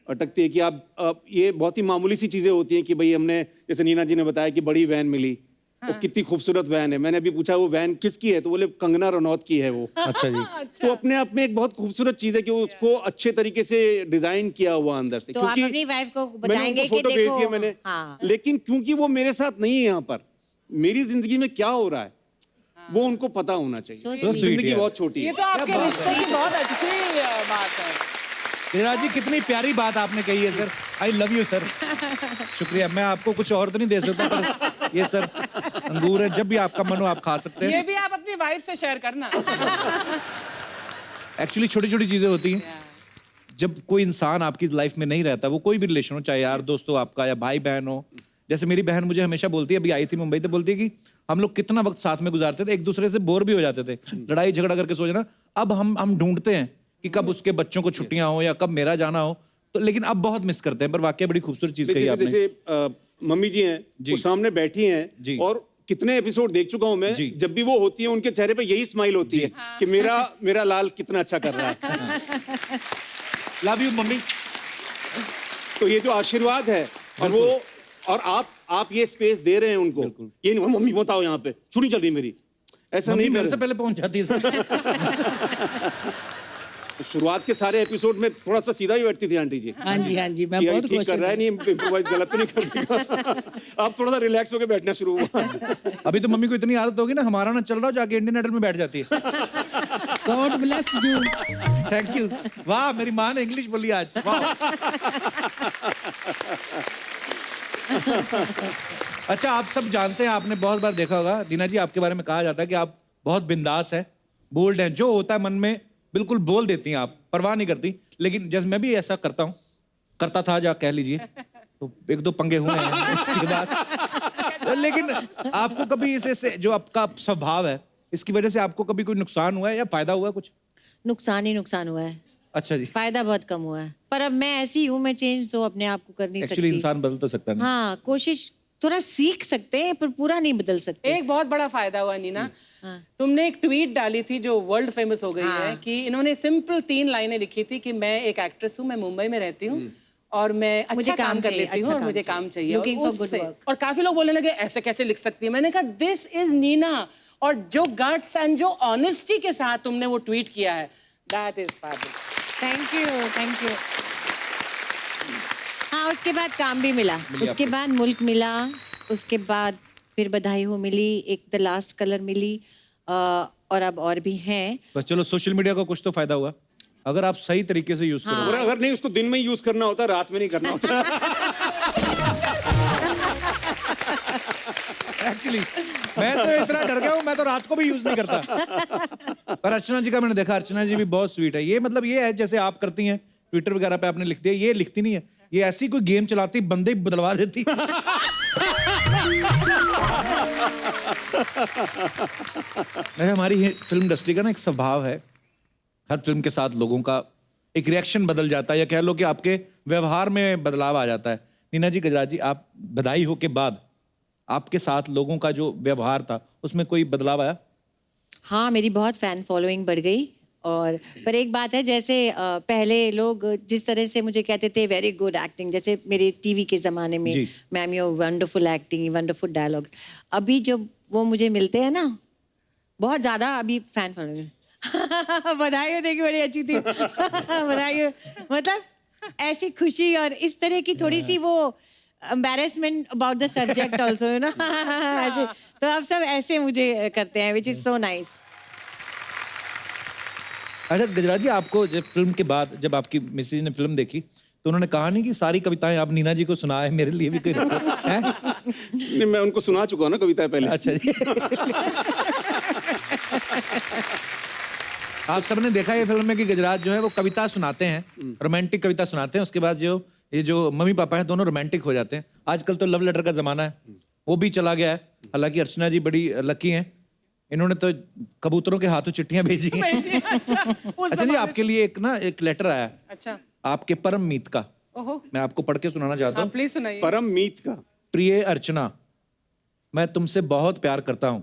अटकती है कि आप ये बहुत ही मामूली सी चीजें होती हैं कि भाई हमने, जैसे नीना जी ने बताया कि बड़ी वैन मिली, वो कितनी खूबसूरत वैन है। मैंने अभी पूछा वो वैन किसकी है, तो बोले कंगना रनौत की है वो। अच्छा जी। तो अपने आप में एक बहुत खूबसूरत चीज है कि उसको अच्छे तरीके से डिजाइन किया हुआ अंदर से। तो आप अपनी वाइफ को मैंने बताएंगे उनको कि फोटो भेज देखो दिया मैंने, हाँ। लेकिन क्योंकि वो मेरे साथ नहीं है यहाँ पर, मेरी जिंदगी में क्या हो रहा है वो उनको पता होना चाहिए। So तो sweet. जिंदगी यार। बहुत छोटी ये है। तो आपके रिश्ते की बहुत अच्छी बात है। गजराज जी कितनी प्यारी बात आपने कही है sir, I love you sir. शुक्रिया। मैं आपको कुछ और तो नहीं दे सकता, पर ये सर अंगूर है, जब भी आपका मन हो आप खा सकते ये हैं। भी आप अपनी वाइफ से शेयर करना। एक्चुअली छोटी छोटी चीजें होती हैं, जब कोई इंसान आपकी लाइफ में नहीं रहता, वो कोई भी रिलेशन हो, चाहे यार दोस्त हो आपका या भाई बहन हो। जैसे मेरी बहन मुझे हमेशा बोलती है, अभी आई थी मुंबई, तो बोलती है कि हम लोग कितना वक्त साथ में गुजारते थे, एक दूसरे से बोर भी हो जाते थे, लड़ाई झगड़ा करके सो जाना। अब हम ढूंढते हैं कि कब उसके बच्चों को छुट्टियां हो या कब मेरा जाना हो, तो लेकिन अब बहुत मिस करते हैं। पर वाकई बड़ी खूबसूरत चीज कही जैसे आपने। जैसे मम्मी जी हैं, वो सामने बैठी जी। हैं, और कितने एपिसोड देख चुका हूं मैं, जी। जब भी वो होती है उनके चेहरे पे यही स्माइल होती है कि मेरा लाल कितना अच्छा कर रहा है। Love you mummy. तो ये जो आशीर्वाद है, और आप ये स्पेस दे रहे हैं उनको, ये नहीं मम्मी बताओ यहाँ पे छुट्टी चल रही मेरी, ऐसा मम्मी नहीं मेरे से मेरे पहले पहुंच जाती है सर। शुरुआत के सारे एपिसोड में थोड़ा सा सीधा ही बैठती थी आंटी जी। हाँ जी, हाँ जी, मैं कि बहुत ठीक खुश कर रहा है, हूँ। नहीं इम्प्रोवाइज गलत तो नहीं कर देगा। अब थोड़ा सा रिलैक्स होकर बैठना शुरू हुआ। अभी तो मम्मी को इतनी आदत होगी ना, हमारा ना चल रहा हो जाके इंडियन आइडल में बैठ जाती है। God bless you. Thank you. वाह, मेरी माँ ने इंग्लिश बोली आज। वाह। अच्छा, आप सब जानते हैं, आपने बहुत बार देखा होगा, दीना जी आपके बारे में कहा जाता है कि आप बहुत बिंदास हैं, बोल्ड हैं, जो होता है मन में बिल्कुल बोल देती हैं आप, परवाह नहीं करती। लेकिन जैसे मैं भी ऐसा करता हूँ, करता था जा कह लीजिए, तो एक दो पंगे हुए हैं इसके बाद। लेकिन आपको कभी इसे जो आपका स्वभाव है, इसकी वजह से आपको कभी कोई नुकसान हुआ है या फायदा हुआ है कुछ? नुकसान ही नुकसान हुआ है, अच्छा जी। फायदा बहुत कम हुआ है। पर अब मैं ऐसी हूँ, मैं चेंज तो अपने आप को कर नहीं एक्चुअली सकती। इंसान बदल तो सकता नहीं। हाँ, कोशिश थोड़ा सीख सकते हैं पर पूरा नहीं बदल सकते। एक बहुत बड़ा फायदा हुआ नीना, तुमने एक ट्वीट डाली थी जो वर्ल्ड फेमस हो गई है, कि इन्होंने सिंपल 3 लाइनें लिखी थी कि मैं एक एक्ट्रेस हूँ, मैं मुंबई में रहती हूँ और मैं मुझे अच्छा काम काम कर चाहिए, लेती हूँ अच्छा और काम मुझे चाहिए। काम चाहिए। Looking और for good उससे- work। और काफी लोग बोलने लगे ऐसे कैसे लिख सकती है। मैंने कहा दिस इज नीना, और जो गट्स एंड जो ऑनेस्टी के साथ तुमने वो ट्वीट किया है, that is fabulous. Thank you, thank you. हाँ, उसके बाद काम भी मिला, उसके बाद मुल्क मिला, उसके बाद फिर बधाई हो मिली, एक द लास्ट कलर मिली, और अब और भी हैं। बस चलो, सोशल मीडिया का कुछ तो फायदा हुआ, अगर आप सही तरीके से यूज करो। और अगर नहीं उसको दिन में यूज करना होता, रात में नहीं करना होता। एक्चुअली मैं तो इतना डर गया हूँ, मैं तो रात को भी यूज नहीं करता। पर अर्चना जी का मैंने देखा, अर्चना जी भी बहुत स्वीट है। ये मतलब ये है जैसे आप करती हैं, ट्विटर वगैरह पे आपने लिख दिया, ये लिखती नहीं है, ये ऐसी कोई गेम चलाती, बंदे ही बदलवा देती। हमारी फिल्म इंडस्ट्री का ना एक स्वभाव है हर फिल्म के साथ लोगों का एक रिएक्शन बदल जाता है, या कह लो कि आपके व्यवहार में बदलाव आ जाता है। नीना जी, गजराज जी, आप बधाई हो के बाद आपके साथ लोगों का जो व्यवहार था उसमें कोई बदलाव आया? हाँ, मेरी बहुत फैन फॉलोइंग बढ़ गई। और पर एक बात है, जैसे पहले लोग जिस तरह से मुझे कहते थे वेरी गुड एक्टिंग, जैसे मेरे टीवी के ज़माने में, जी। Ma'am you wonderful acting, wonderful dialogues, अभी जब वो मुझे मिलते हैं ना, बहुत ज़्यादा अभी फैन फॉलोइंग बधाई हो, देखी बड़ी अच्छी थी बधाई हो, मतलब ऐसी खुशी और इस तरह की थोड़ी सी वो embarrassment about the subject also, you know ऐसे तो आप सब ऐसे मुझे करते हैं, which is so nice। अच्छा गजराज जी, आपको जब फिल्म के बाद जब आपकी मिसेज ने फिल्म देखी तो उन्होंने कहा नहीं कि सारी कविताएं आप नीना जी को सुनाए, मेरे लिए भी कोई रखो हैं? नहीं, मैं उनको सुना चुका हूं ना कविता पहले। अच्छा जी आप सबने देखा ये फिल्म में कि गजराज जो है वो कविता सुनाते हैं, रोमांटिक कविता सुनाते हैं, उसके बाद ये जो मम्मी पापा हैं दोनों रोमांटिक हो जाते हैं। आजकल तो लव लेटर का जमाना है, वो भी चला गया है। हालांकि अर्चना जी बड़ी लकी हैं, इन्होंने तो कबूतरों के हाथों चिट्ठियां भेजी हैं। अच्छा जी, आपके लिए एक लेटर आया, अच्छा, आपके परम मीत का, ओहो, मैं आपको पढ़ के सुनाना चाहता हूँ। प्लीज सुनाइए। परम मीत का। प्रिय अर्चना, मैं तुमसे बहुत प्यार करता हूँ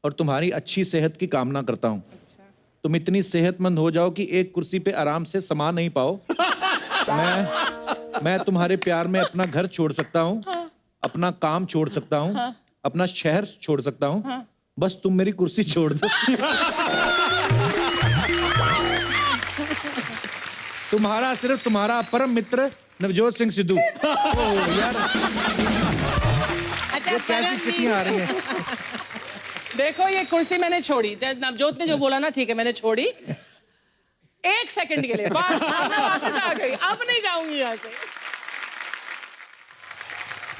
और तुम्हारी अच्छी सेहत की कामना करता हूँ। तुम इतनी सेहतमंद हो जाओ कि एक कुर्सी पे आराम से समा नहीं पाओ। मैं तुम्हारे प्यार में अपना घर छोड़ सकता हूँ, अपना काम छोड़ सकता हूँ, अपना शहर छोड़ सकता हूँ, बस तुम मेरी कुर्सी छोड़ दो। तुम्हारा, सिर्फ तुम्हारा परम मित्र नवजोत सिंह सिद्धू। ओह यार, अच्छा, ये कैसी चिट्ठियां आ रही हैं? देखो ये कुर्सी मैंने छोड़ी, नवजोत ने जो बोला ना, ठीक है मैंने छोड़ी 1 सेकंड के लिए, बस अब मैं वापस आ गई, अब नहीं जाऊंगी यहाँ से।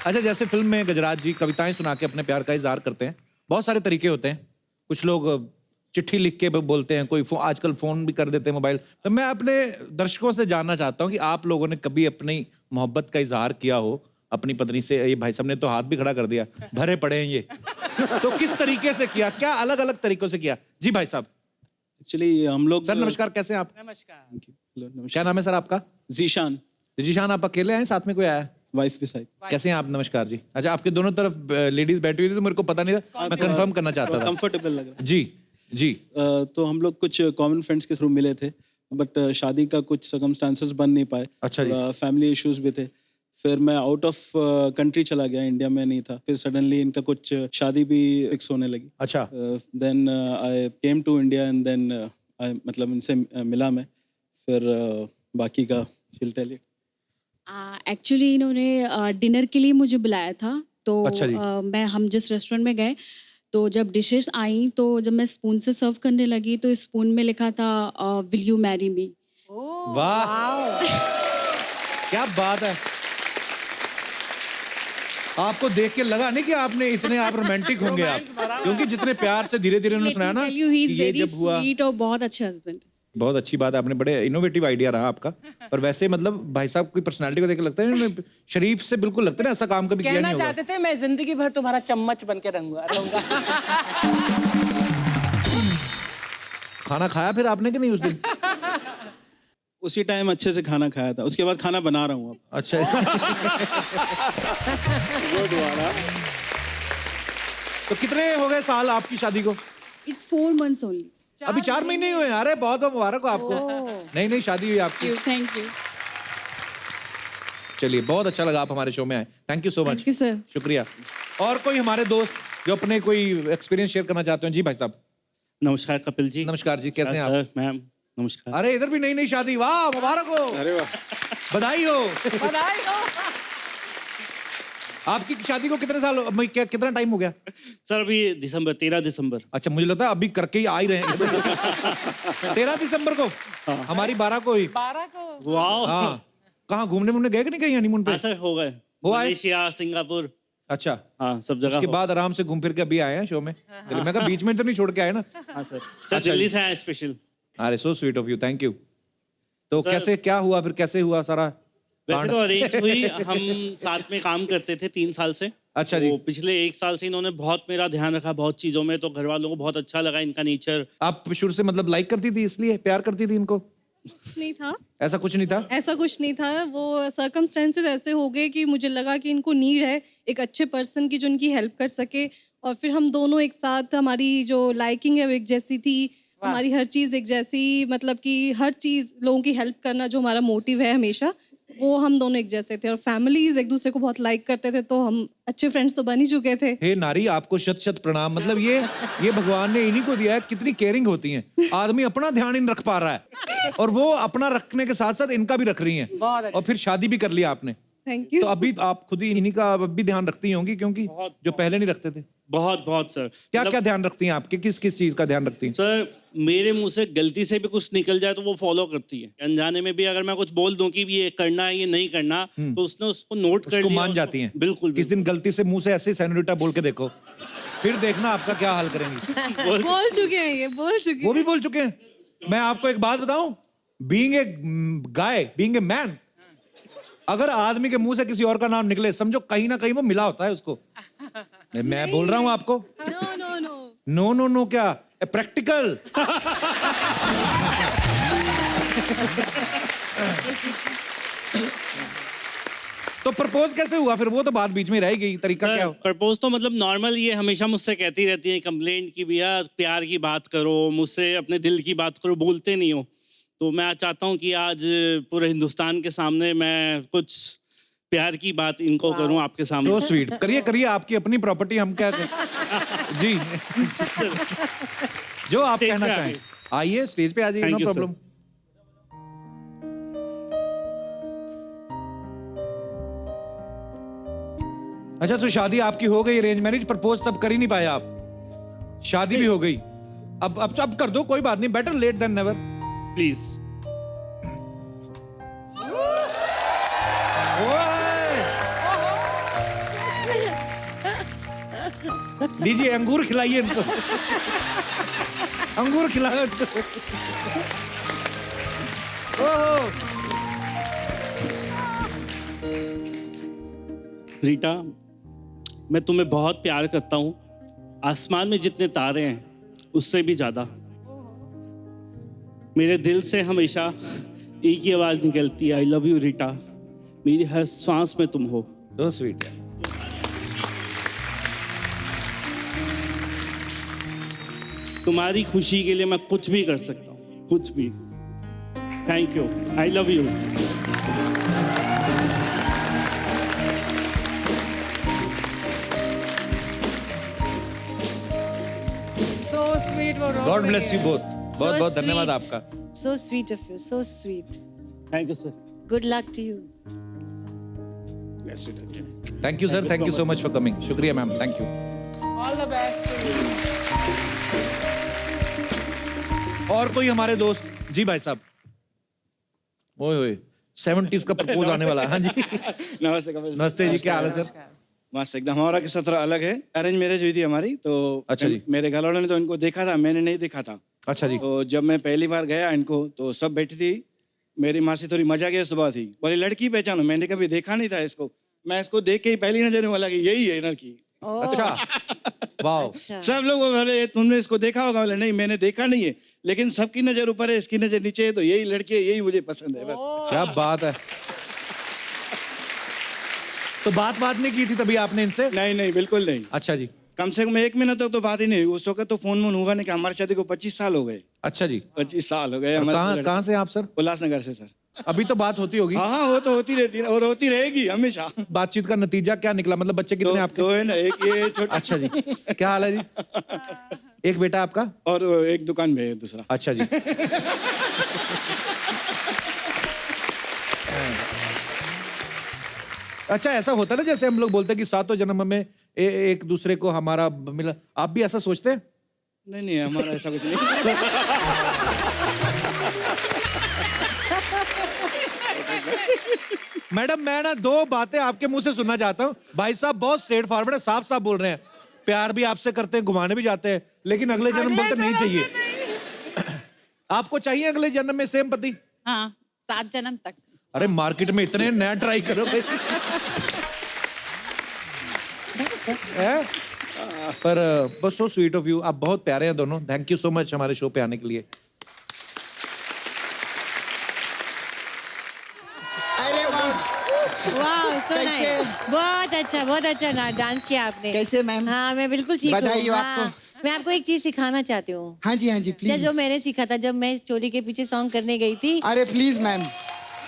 अच्छा, जैसे फिल्म में गजराज जी कविताएं सुना के अपने प्यार का इजहार करते हैं, बहुत सारे तरीके होते हैं। कुछ लोग चिट्ठी लिख के बोलते हैं, कोई आजकल फोन भी कर देते हैं, मोबाइल। तो मैं अपने दर्शकों से जानना चाहता हूँ कि आप लोगों ने कभी अपनी मोहब्बत का इजहार किया हो अपनी पत्नी से? ये भाई साहब ने तो हाथ भी खड़ा कर दिया, भरे पड़े हैं ये। तो किस तरीके से किया, क्या अलग अलग तरीकों से किया? जी भाई साहब। एक्चुअली हम लोग सर नमस्कार, कैसे हैं आप? नमस्कार। क्या नाम है सर आपका? जीशान, जीशान, आप अकेले हैं, साथ में कोई आया है? वाइफ भी साइड। कैसे हैं आप? नमस्कार जी। अच्छा, आपके दोनों तरफ लेडीज बैठी हुई थी तो मेरे को पता नहीं था, मैं कंफर्म करना चाहता था। कंफर्टेबल लग रहा जी जी। तो हम लोग कुछ कॉमन फ्रेंड्स के थ्रू मिले थे, बट शादी का कुछ सर्कमस्टांसेस बन नहीं पाए। अच्छा जी। फैमिली इश्यूज भी थे। फिर मैं आउट ऑफ कंट्री चला गया, इंडिया में नहीं था। फिर सडनली इनका कुछ शादी भी फिक्स होने लगी। अच्छा। Then I came to India and then मतलब इनसे मिला मैं। फिर बाकी का शील टेल इट। एक्चुअली इन्होंने डिनर के लिए मुझे बुलाया था, तो अच्छा जी। हम जिस रेस्टोरेंट में गए, तो जब डिशेस आई तो जब मैं स्पून से सर्व करने लगी तो स्पून में लिखा था विल यू मैरी मी। वाह, क्या बात है। आपको देख के लगा नहीं कि आपने इतने आप रोमांटिक होंगे आप, क्योंकि जितने प्यार से धीरे धीरे उन्होंने सुनाया ना कि ये जब हुआ। स्वीट और बहुत अच्छे हस्बैंड। बहुत अच्छी बात है, आपने बड़े इनोवेटिव आइडिया रहा आपका। पर वैसे मतलब भाई साहब की पर्सनालिटी को देख के लगता है इन्होंने शरीफ से बिल्कुल लगता है ना, ऐसा काम कभी किया कहना नहीं होगा। चाहते थे मैं जिंदगी भर तुम्हारा चम्मच बन के रहूंगा। खाना खाया फिर आपने कि नहीं उस दिन? उसी टाइम अच्छे से खाना खाया था, उसके बाद खाना बना रहा हूँ अब। अच्छा। तो कितने हो गए साल आपकी शादी को? It's 4 months only. अभी 4 महीने ही हुए हैं। अरे बहुत बहुत मुबारक हो आपको, नई नई शादी हुई आपकी। Thank you. चलिए, बहुत अच्छा लगा आप हमारे शो में आए, thank you so much. Thank you sir. शुक्रिया। और कोई हमारे दोस्त जो अपने कोई एक्सपीरियंस शेयर करना चाहते हैं? जी भाई साहब। नमस्कार कपिल जी। नमस्कार जी, कैसे हैं आप? सर, मैम नमस्कार। अरे इधर भी नई नई शादी, वाह मुबारक हो। अरे वाह, बधाई हो। बधाई हो। आपकी शादी को कितने साल, कितना टाइम हो गया? सर अभी 13 दिसंबर। अच्छा, मुझे लगता है अभी करके ही आ ही रहे हैं। 13 दिसंबर को, हमारी 12 को ही। 12 को। वाह। हाँ, कहाँ घूमने गए कि नहीं कहीं हनीमून पे? हाँ सर, हो गए। हो आए? Malaysia, Singapore. अच्छा, हाँ, सब जगह उसके हो। बाद आराम से घूम फिर के अभी आए हैं शो में। चलिए, मैं कहा बीच में तो नहीं छोड़ के आए ना। हाँ सर। अच्छा सर दिल्ली जी। से आए स्पेशल। अरे so sweet of you, thank you. तो सर- कैसे क्या हुआ फिर, कैसे हुआ सारा? वैसे तो अरेंज हुई, हम साथ में काम करते थे 3 साल से। अच्छा जी। वो पिछले 1 साल से इन्होंने बहुत मेरा ध्यान रखा बहुत चीजों में, तो घर वालों को बहुत अच्छा लगा इनका नेचर। आप शुरू से मतलब लाइक करती थी, इसलिए प्यार करती थी इनको? नहीं था, ऐसा कुछ नहीं था? ऐसा कुछ नहीं था। वो सर्कमस्टेंसेस ऐसे हो गए कि मुझे लगा कि इनको नीड है एक अच्छे पर्सन की जो इनकी हेल्प कर सके, और फिर हम दोनों एक साथ, हमारी जो लाइकिंग है वो एक जैसी थी, हमारी हर चीज़ एक जैसी, मतलब कि हर चीज़ लोगों की हेल्प करना जो हमारा मोटिव है हमेशा, वो हम दोनों एक जैसे थे, और फैमिलीज एक दूसरे को बहुत लाइक करते थे, तो हम अच्छे फ्रेंड्स तो बन ही चुके थे। हे नारी, आपको शत शत प्रणाम। मतलब ये भगवान ने इन्हीं को दिया है। कितनी केयरिंग होती हैं। आदमी अपना ध्यान इन रख पा रहा है और वो अपना रखने के साथ साथ इनका भी रख रही हैं, और फिर शादी भी कर लिया आपने। Thank you. तो अभी आप खुद ही इन्हीं का अब भी ध्यान रखती होंगी, क्योंकि जो पहले नहीं रखते थे। बहुत बहुत सर। क्या क्या ध्यान रखती हैं आपके? किस किस चीज का ध्यान रखती हैं? सर मेरे मुंह से गलती से भी कुछ निकल जाए तो वो फॉलो करती है। अनजाने में भी अगर मैं कुछ बोल दूं कि ये करना है ये नहीं करना, तो उसने उसको नोट कर उसको लिया, मान जाती हैं। बिल्कुल। किस दिन गलती से मुंह से ऐसे सेनोरिटा बोल के देखो, फिर देखना आपका क्या हाल करेंगी। बोल चुके हैं, ये बोल चुके वो भी बोल चुके हैं। मैं आपको एक बात बताऊं, being a guy, being a man, अगर आदमी के मुंह से किसी और का नाम निकले, समझो कहीं ना कहीं वो मिला होता है उसको। मैं बोल रहा हूं आपको। No no no no no no क्या, प्रैक्टिकल। तो प्रपोज कैसे हुआ फिर? वो तो बात बीच में रह गई। तरीका क्या? प्रपोज तो मतलब नॉर्मल, ये हमेशा मुझसे कहती रहती है कंप्लेंट की, भैया प्यार की बात करो, मुझसे अपने दिल की बात करो, बोलते नहीं हो। तो मैं चाहता हूँ कि आज पूरे हिंदुस्तान के सामने मैं कुछ प्यार की बात इनको करूँ आपके सामने। So sweet। करिए करिए, आपकी अपनी प्रॉपर्टी, हम क्या जी जो आप कहना चाहें। आइए स्टेज पे आ जाइए, नो Thank you, प्रॉब्लम। अच्छा, तो शादी आपकी हो गई, अरेंज मैरिज, प्रपोज तब कर ही नहीं पाए आप, शादी भी हो गई। अब कर दो, कोई बात नहीं, better late than never. Please. लीजिए अंगूर खिलाइए इनको, अंगूर खिलाओ इनको। ओहो। रीटा, मैं तुम्हें बहुत प्यार करता हूँ, आसमान में जितने तारे हैं उससे भी ज्यादा। मेरे दिल से हमेशा एक ही आवाज निकलती है, आई लव यू रीटा। मेरी हर सांस में तुम हो। So sweet। तुम्हारी खुशी के लिए मैं कुछ भी कर सकता हूँ, कुछ भी। Thank you, I love you. So sweet, वो रो गॉड रही ब्लेस यू है। बोथ। बहुत बहुत धन्यवाद आपका। So sweet of you, so sweet. Thank you sir. Good luck to you. Thank you sir, thank you so much for coming. शुक्रिया ma'am, thank you. All the best to you. और कोई हमारे दोस्त? जी भाई साहब। ओए ओए, 70s का प्रपोज आने वाला है। हाँ जी, नमस्ते कपिल। नमस्ते जी, क्या हाल है सर? मस्त एकदम। हमारा किस्सा थोड़ा अलग है। अरेंज मैरिज हुई थी हमारी, तो अच्छा जी। मेरे घर वालों ने तो इनको देखा था, मैंने नहीं देखा था। अच्छा जी। तो जब मैं पहली बार गया इनको, तो सब बैठी थी, मेरी माँ से थोड़ी मजाक की सुबह थी, बोले लड़की पहचानो, मैंने कभी देखा नहीं था इसको। मैं इसको देख के ही पहली नजर में बोला कि यही है लड़की। अच्छा, वाओ। सब लोग बोले तुमने इसको देखा होगा, बोले नहीं मैंने देखा नहीं है, लेकिन सबकी नजर ऊपर है, इसकी नजर नीचे है, तो यही लड़की है, यही मुझे पसंद है, बस। क्या बात है। तो बात नहीं की थी तभी आपने इनसे? नहीं नहीं, बिल्कुल नहीं। अच्छा जी। कम से कम 1 महीना तक तो बात ही नहीं हुई। उस वक्त तो फोन हुआ नहीं कि हमारी शादी को 25 साल हो गए। अच्छा जी। 25 साल हो गए। कहाँ से आप सर? उल्लासनगर से सर। अभी तो बात होती होगी। हाँ, वो तो होती रहती है और होती रहेगी हमेशा। बातचीत का नतीजा क्या निकला? मतलब बच्चे कितने आपके? 2 है ना, एक ये छोटा। अच्छा जी, क्या हाल है जी? एक बेटा आपका? और एक दुकान में है दूसरा। अच्छा जी। अच्छा, ऐसा होता है ना, जैसे हम लोग बोलते हैं कि सातों जन्म में एक दूसरे को हमारा मिला, आप भी ऐसा सोचते हैं? नहीं नहीं, हमारा ऐसा कुछ नहीं। मैडम, मैं ना 2 बातें आपके मुंह से सुनना चाहता हूँ। भाई साहब बहुत स्ट्रेट फॉरवर्ड है, साफ साफ बोल रहे हैं, प्यार भी आपसे करते हैं, घुमाने भी जाते हैं, लेकिन अगले जन्म बोलते नहीं चाहिए। आपको चाहिए अगले जन्म में सेम पति? हाँ, 7 जन्म तक। अरे मार्केट में इतने नया ट्राई करो भाई। है? पर बस सो स्वीट ऑफ यू, आप बहुत प्यारे हैं दोनों। थैंक यू सो मच हमारे शो पे आने के लिए। अरे वाह, वाह, सो कैसे? नाइस, बहुत अच्छा ना डांस किया आपने। कैसे मैम? हाँ, मैं बिल्कुल ठीक हूँ। बधाई हो हाँ, आपको। मैं आपको एक चीज सिखाना चाहती हूँ। हाँ जी हाँ जी प्लीज। जो मैंने सीखा था जब मैं चोली के पीछे सॉन्ग करने गई थी, अरे प्लीज मैम।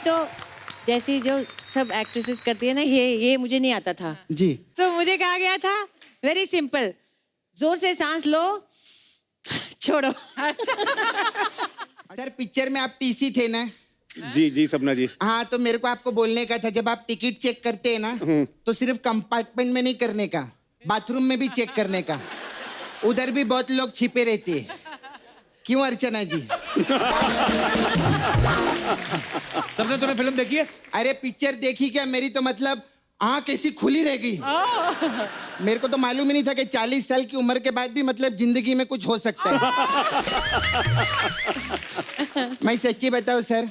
तो जैसी जो सब एक्ट्रेसेस करती है ना, ये मुझे नहीं आता था जी। तो मुझे कहा गया था वेरी सिंपल, जोर से सांस लो, छोड़ो। सर पिक्चर में आप टीसी थे ना? जी जी सपना जी। हाँ, तो मेरे को आपको बोलने का था, जब आप टिकट चेक करते हैं ना तो सिर्फ कंपार्टमेंट में नहीं करने का, बाथरूम में भी चेक करने का। उधर भी बहुत लोग छिपे रहते हैं। क्यों अर्चना जी? सबने तूने फिल्म देखी है? अरे पिक्चर देखी क्या मेरी? तो मतलब आँख ऐसी खुली रह गई। मेरे को तो मालूम ही नहीं था कि 40 साल की उम्र के बाद भी मतलब जिंदगी में कुछ हो सकता है। मैं सच्ची बताऊं सर,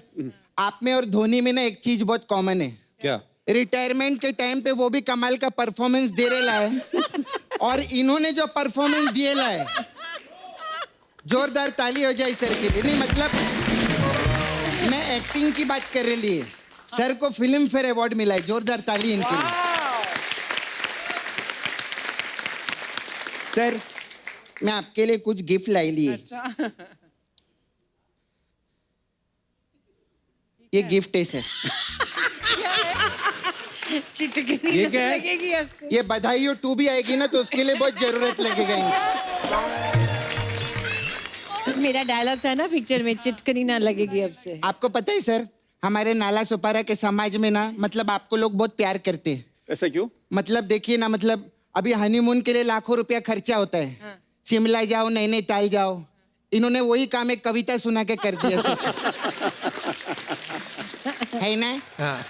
आप में और धोनी में ना एक चीज बहुत कॉमन है। क्या? रिटायरमेंट के टाइम पे वो भी कमाल का परफॉर्मेंस दे रहा है, और इन्होंने जो परफॉर्मेंस दिया है, जोरदार ताली हो जाए सर के लिए। नहीं मतलब मैं एक्टिंग की बात कर रही है। सर को फिल्म फेयर अवार्ड मिला है, जोरदार ताली इनके लिए। सर मैं आपके लिए कुछ गिफ्ट लाई ली है। ये गिफ्ट है सर। चिटकनी ये क्या है? लगेगी आपसे। ये बधाई हो 2 भी आएगी ना तो उसके लिए बहुत जरूरत लगेगा इनको। मेरा डायलॉग था ना पिक्चर में, चिटकनी ना लगेगी अब से। आपको पता है सर, हमारे नाला सुपारा के समाज में ना मतलब आपको लोग बहुत प्यार करते हैं। ऐसा क्यों? मतलब देखिए ना, मतलब अभी हनीमून के लिए लाखों रुपया खर्चा होता है। शिमला जाओ, नैनीताल जाओ, इन्होंने वही काम एक कविता सुना के कर दिया। सोचो। है ना? हाँ।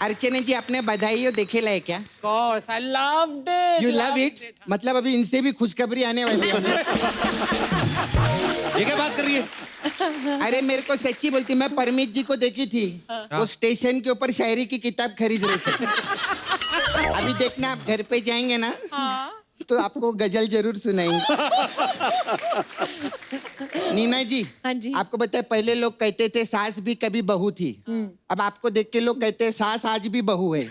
अर्चना जी आपने बधाई हो देखेला है क्या? course, I loved it. You love it? मतलब अभी इनसे भी खुशखबरी आने वाली है। ये क्या बात कर रही है? अरे मेरे को सच्ची बोलती, मैं परमीत जी को देखी थी, वो स्टेशन के ऊपर शायरी की किताब खरीद रहे थे। अभी देखना आप घर पे जाएंगे ना तो आपको गजल जरूर सुनाएंगे। नीना जी, हाँ जी। आपको पता है पहले लोग कहते थे सास भी कभी बहू थी, अब आपको देख के लोग कहते हैं सास आज भी बहू है।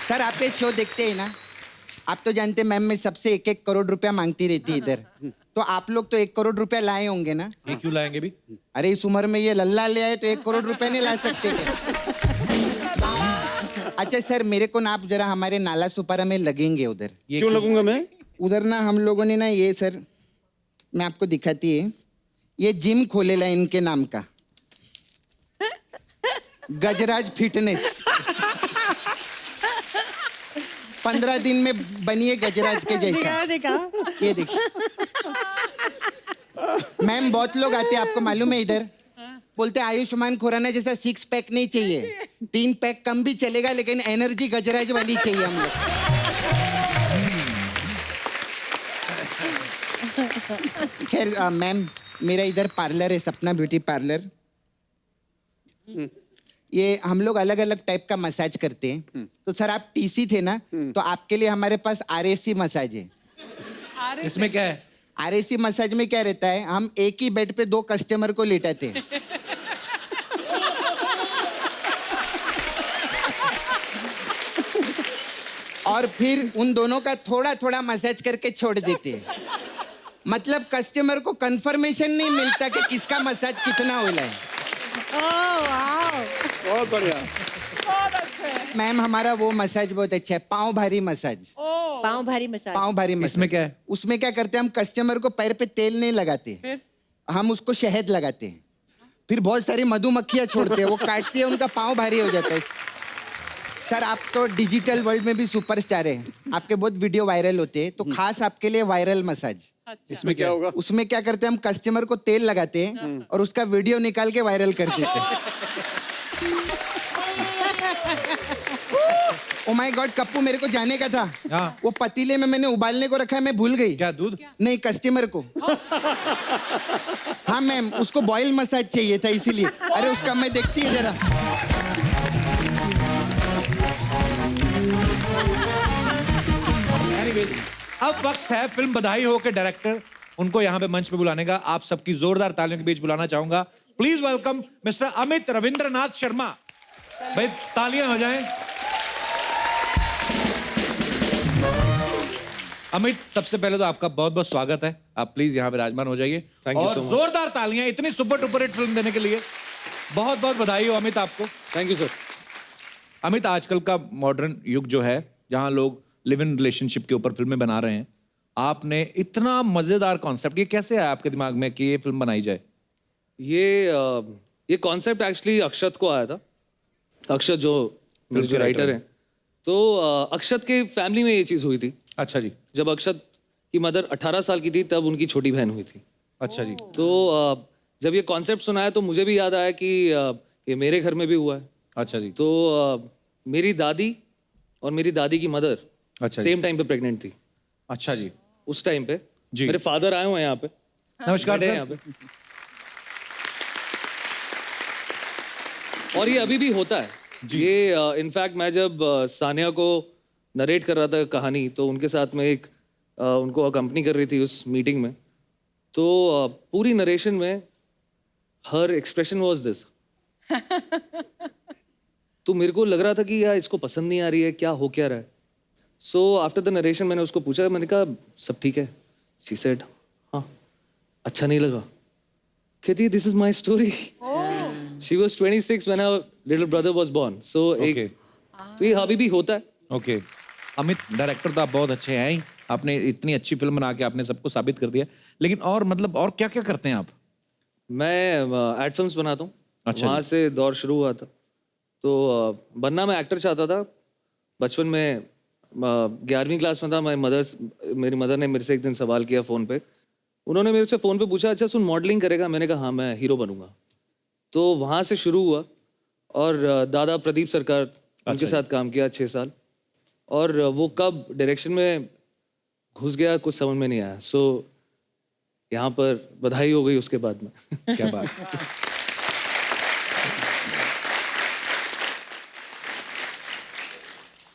सर आप ये शो देखते हैं ना, आप तो जानते मैम मैं सबसे 1-1 करोड़ रुपया मांगती रहती है इधर, तो आप लोग तो 1 करोड़ रुपया लाए होंगे ना? ये क्यों लाएंगे भी? अरे इस उम्र में ये लल्ला ले आए तो 1 करोड़ रुपया नहीं ला सकते क्या? अच्छा सर मेरे को ना आप जरा हमारे नाला सुपारा में लगेंगे उधर। क्यों लगूंगा मैं? उधर ना हम लोगों ने ना ये सर, मैं आपको दिखाती है, ये जिम खोलेला है इनके नाम का, गजराज फिटनेस। 15 दिन में बनिए गजराज के जैसा। देखा? ये देखिए मैम, बहुत लोग आते हैं आपको मालूम है इधर, बोलते आयुष्मान खुराना जैसा 6 पैक नहीं चाहिए, 3 पैक कम भी चलेगा लेकिन एनर्जी गजराज वाली चाहिए हम लोग। खैर मैम मेरा इधर पार्लर है, सपना ब्यूटी पार्लर। ये हम लोग अलग अलग टाइप का मसाज करते हैं। तो सर आप टीसी थे ना, तो आपके लिए हमारे पास RAC मसाज है। इसमें क्या है? RAC मसाज में क्या रहता है, हम एक ही बेड पे 2 कस्टमर को लेटाते हैं। और फिर उन दोनों का थोड़ा थोड़ा मसाज करके छोड़ देते हैं। मतलब कस्टमर को कंफर्मेशन नहीं मिलता कि किसका मसाज कितना होला है। बहुत बढ़िया। मैम हमारा वो मसाज बहुत अच्छा है, पाँव भारी मसाज। पाँव भारी मसाज। पाँव भारी मसाज। इसमें क्या है? उसमें क्या करते हैं, हम कस्टमर को पैर पे तेल नहीं लगाते, हम उसको शहद लगाते हैं, फिर बहुत सारी मधुमक्खियां छोड़ते हैं, वो काटती है, उनका पाँव भारी हो जाता है। सर आप तो डिजिटल वर्ल्ड में भी सुपरस्टार हैं, आपके बहुत वीडियो वायरल होते हैं, तो खास आपके लिए वायरल मसाज। इसमें क्या होगा? उसमें क्या करते हैं, हम कस्टमर को तेल लगाते हैं और उसका वीडियो निकाल के वायरल कर देते हैं। ओ माय गॉड कप्पू, मेरे को जाने का था। हाँ। वो पतीले में मैंने उबालने को रखा है, मैं भूल गई। क्या दूध? नहीं कस्टमर को। हाँ मैम उसको बॉयल मसाज चाहिए था इसीलिए। अरे उसका मैं देखती है जरा। एनीवेज, अब वक्त है फिल्म बधाई हो के डायरेक्टर उनको यहाँ पे मंच पे बुलाने का। आप सबकी जोरदार तालियों के बीच बुलाना चाहूंगा। Please welcome mister Amit Rabindranath Sharma. भाई तालियां हो जाएं। अमित, सबसे पहले तो आपका बहुत बहुत स्वागत है। आप प्लीज यहाँ पे विराजमान हो जाइए और जोरदार तालियां इतनी सुपर डुपर हिट फिल्म देने के लिए। बहुत बहुत बधाई हो अमित आपको। Thank you sir. अमित, आजकल का मॉडर्न युग जो है जहां लोग लिव इन रिलेशनशिप के ऊपर फिल्में बना रहे हैं, आपने इतना मजेदार कॉन्सेप्ट, ये कैसे आया आपके दिमाग में कि ये फिल्म बनाई जाए? ये कॉन्सेप्ट एक्चुअली अक्षत को आया था। अक्षत जो मेरे जो राइटर हैं, तो अक्षत के फैमिली में ये चीज़ हुई थी। अच्छा जी। जब अक्षत की मदर 18 साल की थी तब उनकी छोटी बहन हुई थी। अच्छा जी। तो जब ये कॉन्सेप्ट सुनाया तो मुझे भी याद आया कि ये मेरे घर में भी हुआ है। अच्छा जी। तो मेरी दादी और मेरी दादी की मदर अच्छा सेम टाइम पे प्रेग्नेंट थी। अच्छा जी। उस टाइम पे जी। मेरे फादर आए हुए हैं यहाँ पे। नमस्कार बैठे हैं सर। यहाँ पे। और ये अभी भी होता है। ये इनफैक्ट मैं जब सानिया को नरेट कर रहा था कहानी, तो उनके साथ में एक उनको अकम्पनी कर रही थी उस मीटिंग में, तो पूरी नरेशन में हर एक्सप्रेशन वाज दिस। तो मेरे को लग रहा था कि यार इसको पसंद नहीं आ रही है, क्या हो क्या रहा है। सो आफ्टर द नरेशन मैंने उसको पूछा, मैंने कहा सब ठीक है? शी सेड हाँ। अच्छा नहीं लगा? कहती this is my story. She was 26 when her little brother was born. So तो ये अभी भी होता है। ओके अमित, डायरेक्टर तो आप बहुत अच्छे हैं ही। आपने इतनी अच्छी फिल्म बना के आपने सबको साबित कर दिया, लेकिन और मतलब और क्या क्या करते हैं आप? मैं एड फिल्म्स बनाता हूँ। अच्छा वहाँ से दौर शुरू हुआ था। तो बनना मैं एक्टर चाहता था। बचपन में 11वीं क्लास में था। मेरी मदर ने मेरे से एक दिन सवाल किया फ़ोन पे। उन्होंने मेरे से फ़ोन पे पूछा, अच्छा सुन मॉडलिंग करेगा? मैंने कहा हाँ मैं हीरो बनूंगा। तो वहाँ से शुरू हुआ और दादा प्रदीप सरकार उनके साथ काम किया 6 साल। और वो कब डायरेक्शन में घुस गया कुछ समझ में नहीं आया। सो यहाँ पर बधाई हो गई उसके बाद में। क्या बात।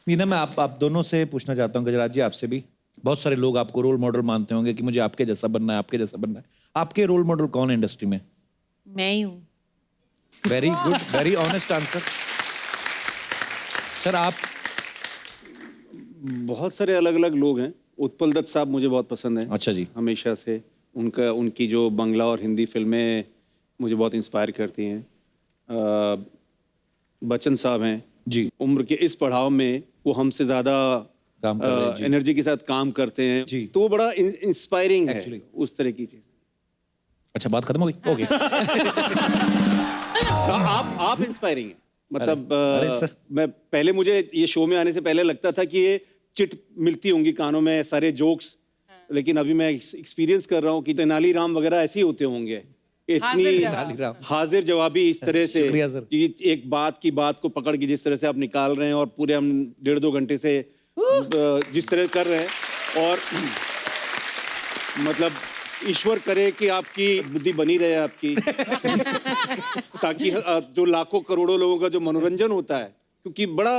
नीना, मैं आप दोनों से पूछना चाहता हूँ, गजराज जी आपसे भी। बहुत सारे लोग आपको रोल मॉडल मानते होंगे कि मुझे आपके जैसा बनना है, आपके जैसा बनना है। आपके रोल मॉडल कौन है इंडस्ट्री में? मैं ही हूँ। Very good, very honest answer. Sir आप? बहुत सारे अलग अलग लोग हैं। उत्पल दत्त साहब मुझे बहुत पसंद हैं। अच्छा जी। हमेशा से उनकी जो बंगला और हिंदी फिल्में मुझे बहुत इंस्पायर करती हैं। बच्चन साहब हैं जी। उम्र के इस पड़ाव में वो हमसे ज़्यादा काम कर रहे हैं जी। एनर्जी के साथ काम करते हैं जी। तो वो बड़ा इंस्पायरिंग है Actually। उस तरह की चीज़। अच्छा, बात खत्म हो गई? ओके। आप इंस्पायरिंग हैं। मतलब अरे सर। मैं पहले मुझे ये शो में आने से पहले लगता था कि ये चिट मिलती होंगी कानों में, सारे जोक्स, लेकिन अभी मैं एक्सपीरियंस कर रहा हूँ कि तेनालीराम वगैरह ऐसे ही होते होंगे। इतनी हाजिर जवाबी इस तरह से शुक्रिया सर। कि एक बात की बात को पकड़ के जिस तरह से आप निकाल रहे हैं और पूरे हम 1.5-2 घंटे से जिस तरह कर रहे हैं, और मतलब ईश्वर करे कि आपकी बुद्धि बनी रहे आपकी ताकि जो लाखों करोड़ों लोगों का जो मनोरंजन होता है, क्योंकि बड़ा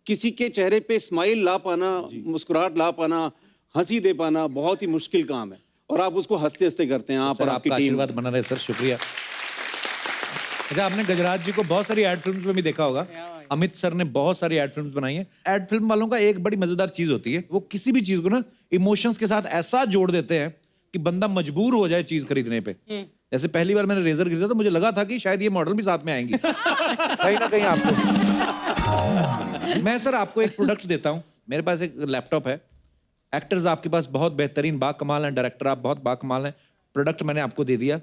किसी के चेहरे पे स्माइल ला पाना, मुस्कुराहट ला पाना, हंसी दे पाना बहुत ही मुश्किल काम है, और आप उसको हंसते हंसते करते हैं। आप और आपकी टीम। आशीर्वाद बना रहे सर, शुक्रिया। अच्छा, आपने गजराज जी को बहुत सारी एड फिल्म्स में भी देखा होगा। अमित सर ने बहुत सारी एड फिल्म्स बनाई हैं। एड फिल्म वालों का एक बड़ी मजेदार चीज होती है, वो किसी भी चीज को ना इमोशंस के साथ ऐसा जोड़ देते हैं कि बंदा मजबूर हो जाए चीज खरीदने पे। जैसे पहली बार मैंने रेजर खरीदा तो मुझे लगा था कि शायद ये मॉडल भी साथ में आएंगी कहीं ना कहीं आपको। मैं सर आपको एक प्रोडक्ट देता हूँ। मेरे पास एक लैपटॉप है। एक्टर्स आपके पास बहुत बेहतरीन बाकमाल हैं, डायरेक्टर आप बहुत बाकमाल हैं। प्रोडक्ट मैंने आपको दे दिया।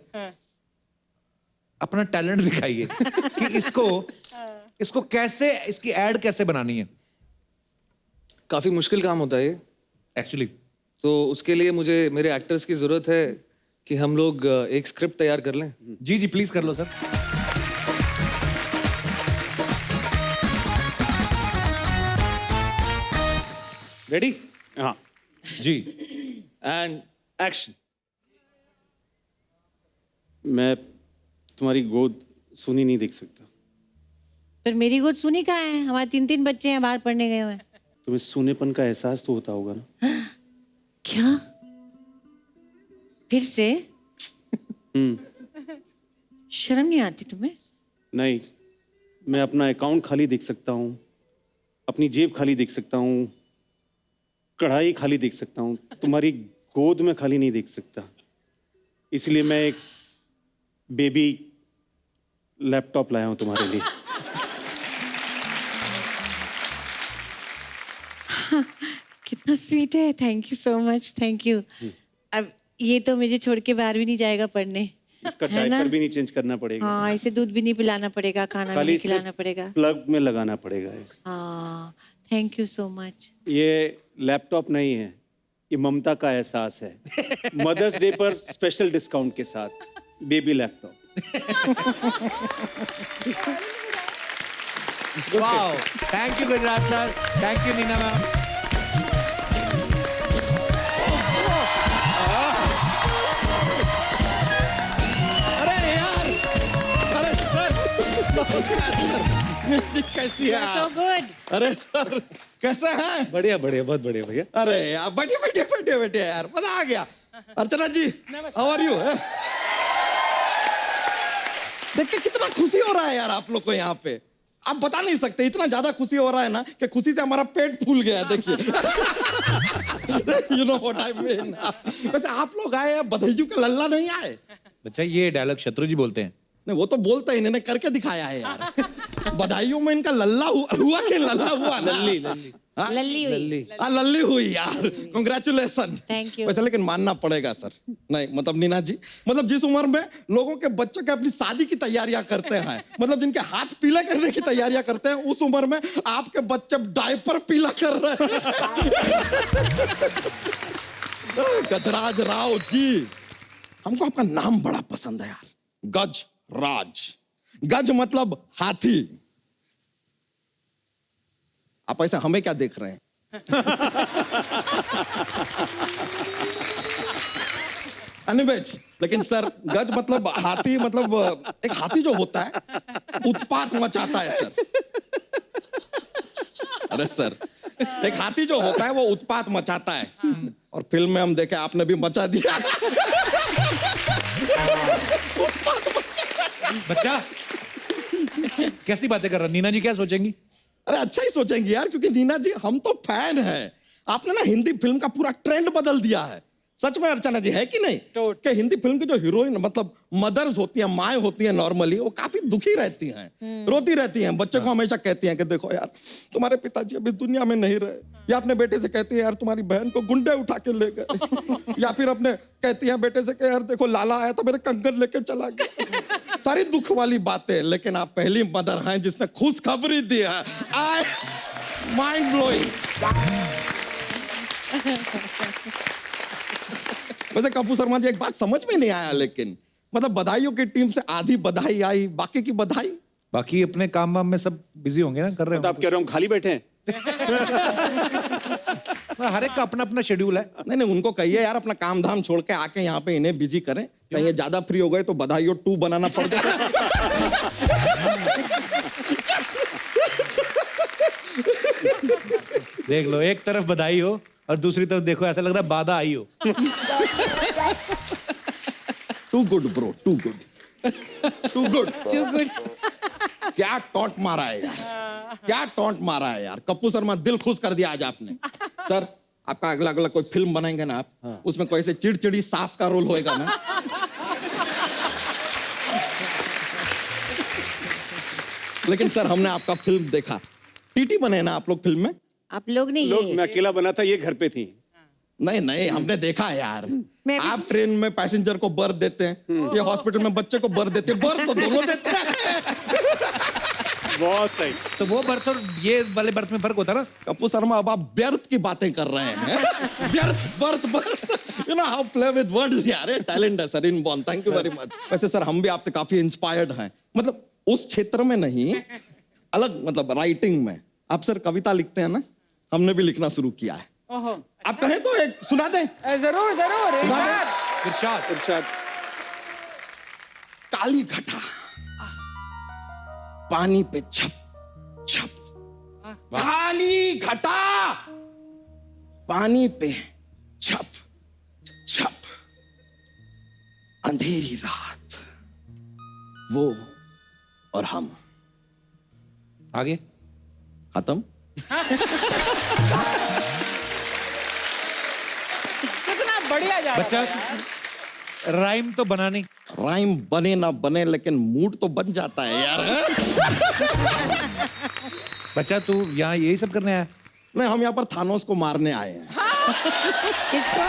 अपना टैलेंट दिखाइए कि इसको कैसे, इसकी एड कैसे बनानी है। काफ़ी मुश्किल काम होता है ये एक्चुअली। तो उसके लिए मुझे मेरे एक्टर्स की ज़रूरत है कि हम लोग एक स्क्रिप्ट तैयार कर लें। जी जी प्लीज कर लो सर। रेडी? हाँ जी। And action. मैं तुम्हारी गोद सुनी नहीं देख सकता। फिर मेरी गोद सुनी कहाँ है? हमारे 3-3 बच्चे हैं बाहर पढ़ने गए हुए हैं। तुम्हें सूनेपन का एहसास तो होता होगा ना? क्या? फिर से? शर्म नहीं आती तुम्हें? नहीं, मैं अपना अकाउंट खाली देख सकता हूँ, अपनी जेब खाली देख सकता हूँ, कढ़ाई खाली देख सकता हूँ, तुम्हारी गोद में खाली नहीं देख सकता। इसलिए मैं एक बेबी लैपटॉप लाया हूँ तुम्हारे लिए। कितना स्वीट है, thank you so much, thank you. अब ये तो मुझे छोड़ के बाहर भी नहीं जाएगा पढ़ने, इसका है ना? डायपर भी नहीं चेंज करना पड़ेगा। हाँ, इसे दूध भी नहीं पिलाना पड़ेगा, खाना भी खाली नहीं इसे खिलाना पड़ेगा। प्लग में लगाना पड़ेगा। हाँ, थैंक यू सो मच। ये लैपटॉप नहीं है, ये ममता का एहसास है। मदर्स डे पर स्पेशल डिस्काउंट के साथ baby laptop. Wow, thank you Gujarat sir, thank you Nina ma'am. अरे यार, अरे सर, कैसी है सो आप? गुड। अरे सर, कैसे हैं? बढ़िया बढ़िया, बहुत बढ़िया भैया। अरे यार, बैठे बैठे बैठे बैठे यार, मजा आ गया। अर्चना जी, हाउ आर यू? देख के कितना खुशी हो रहा है यार आप लोग को यहाँ पे। आप बता नहीं सकते, इतना ज्यादा खुशी हो रहा है ना कि खुशी से हमारा पेट फूल गया है। देखिए, you know what I mean. वैसे आप लोग आए हैं, बधाइयों का लल्ला नहीं आए? बच्चा ये डायलॉग शत्रु जी बोलते हैं। नहीं, वो तो बोलते ही, इन्होंने करके दिखाया है यार। बधाइयों में इनका लल्ला हुआ कि लल्ला हुआ ना? लल्ली लल्ली हाँ? लल्ली हुई। लल्ली हुई यार, कॉन्ग्रेचुलेसन। Thank you. वैसे लेकिन मानना पड़ेगा सर, नहीं मतलब नीना जी, मतलब जिस उम्र में लोगों के बच्चों के अपनी शादी की तैयारियां करते हैं, मतलब जिनके हाथ पीले करने की तैयारियां करते हैं, उस उम्र में आपके बच्चे डायपर पीला कर रहे हैं। गजराज राव जी, हमको आपका नाम बड़ा पसंद है यार, गज राज। गज मतलब हाथी। आप ऐसे हमें क्या देख रहे हैं? अनिवेज, लेकिन सर गज मतलब हाथी, मतलब एक हाथी जो होता है उत्पात मचाता है सर। अरे सर, एक हाथी जो होता है वो उत्पात मचाता है, और फिल्म में हम देखे आपने भी मचा दिया। बच्चा कैसी बातें कर रहा? नीना जी क्या सोचेंगी? अरे अच्छा ही सोचेंगे यार, क्योंकि नीना जी हम तो फैन हैं। आपने ना हिंदी फिल्म का पूरा ट्रेंड बदल दिया है। सच में अर्चना जी, है कि नहीं? कि हिंदी फिल्म की जो हीरोइन मतलब मदर्स होती हैं, माएँ होती हैं, नॉर्मली वो काफी दुखी रहती हैं, रोती रहती हैं, बच्चे को हमेशा कहती हैं कि देखो यार तुम्हारे पिताजी अभी दुनिया में नहीं रहे, या अपने बेटे से कहती है यार तुम्हारी बहन को गुंडे उठा के ले गए, या फिर अपने कहती है बेटे से कि यार देखो लाला आया तो मेरे कंगन लेके चला गया। सारी दुख वाली बातें, लेकिन आप पहली मदर हैं जिसने खुशखबरी दी है। आई माइंड ब्लोइंग। वैसे कपूर शर्मा जी, एक बात समझ में नहीं आया, लेकिन मतलब बधाइयों की टीम से आधी बधाई आई, बाकी की बधाई? बाकी अपने काम वाम में सब बिजी होंगे ना, कर रहे तो आप कह रहे हो हम खाली बैठे हैं? हर एक का अपना अपना शेड्यूल है। नहीं नहीं, उनको कहिए यार अपना काम धाम छोड़ के आके यहाँ पे इन्हें बिजी करें। कहीं ये ज्यादा फ्री हो गए तो बधाइयों 2 बनाना पड़ जाए। देख लो, एक तरफ बधाई हो और दूसरी तरफ देखो ऐसा लग रहा है बाधा आई हो। Too good bro, too good, too good, too good. क्या टॉन्ट मारा है यार, क्या टॉन्ट मारा है यार। कपूर शर्मा, दिल खुश कर दिया आज आपने। सर आपका अगला अगला कोई फिल्म बनाएंगे ना आप, उसमें कोई ऐसे चिड़चिड़ी सास का रोल होएगा ना? लेकिन सर हमने आपका फिल्म देखा, टीटी बने ना आप लोग फिल्म में? आप लोग नहीं, लोग, मैं अकेला बना था, ये घर पे थी। नहीं नहीं, हमने देखा है यार। आप ट्रेन में पैसेंजर को बर्थ देते हैं, ये हॉस्पिटल में बच्चे को बर्थ देते हैं। बर्थ तो दोनों देते हैं। बहुत सही। तो वो बर्थ और ये वाले बर्थ में फर्क होता है ना? कपूर शर्मा, अब आप व्यर्थ की बातें कर रहे हैं। व्यर्थ, birth, birth, you know how play with words यार। टैलेंट है sir inborn, thank you very much. वैसे सर हम भी आपसे काफी इंस्पायर्ड हैं, मतलब उस क्षेत्र में नहीं, अलग मतलब राइटिंग में। आप सर कविता लिखते हैं ना, हमने भी लिखना शुरू किया है। आप कहें तो एक सुना दें? जरूर जरूर। सुना दें? इरशाद इरशाद। काली घटा पानी पे छप छप खाली घटा पानी पे छप छप, अंधेरी रात, वो और हम। आगे खत्म। कितना बढ़िया जा रहा बच्चा राइम तो बना नहीं। राइम बने ना बने लेकिन मूड तो बन जाता है यार। बच्चा तू यहाँ यही सब करने आया? नहीं, हम यहाँ पर थानोस को मारने आए हैं। किसको?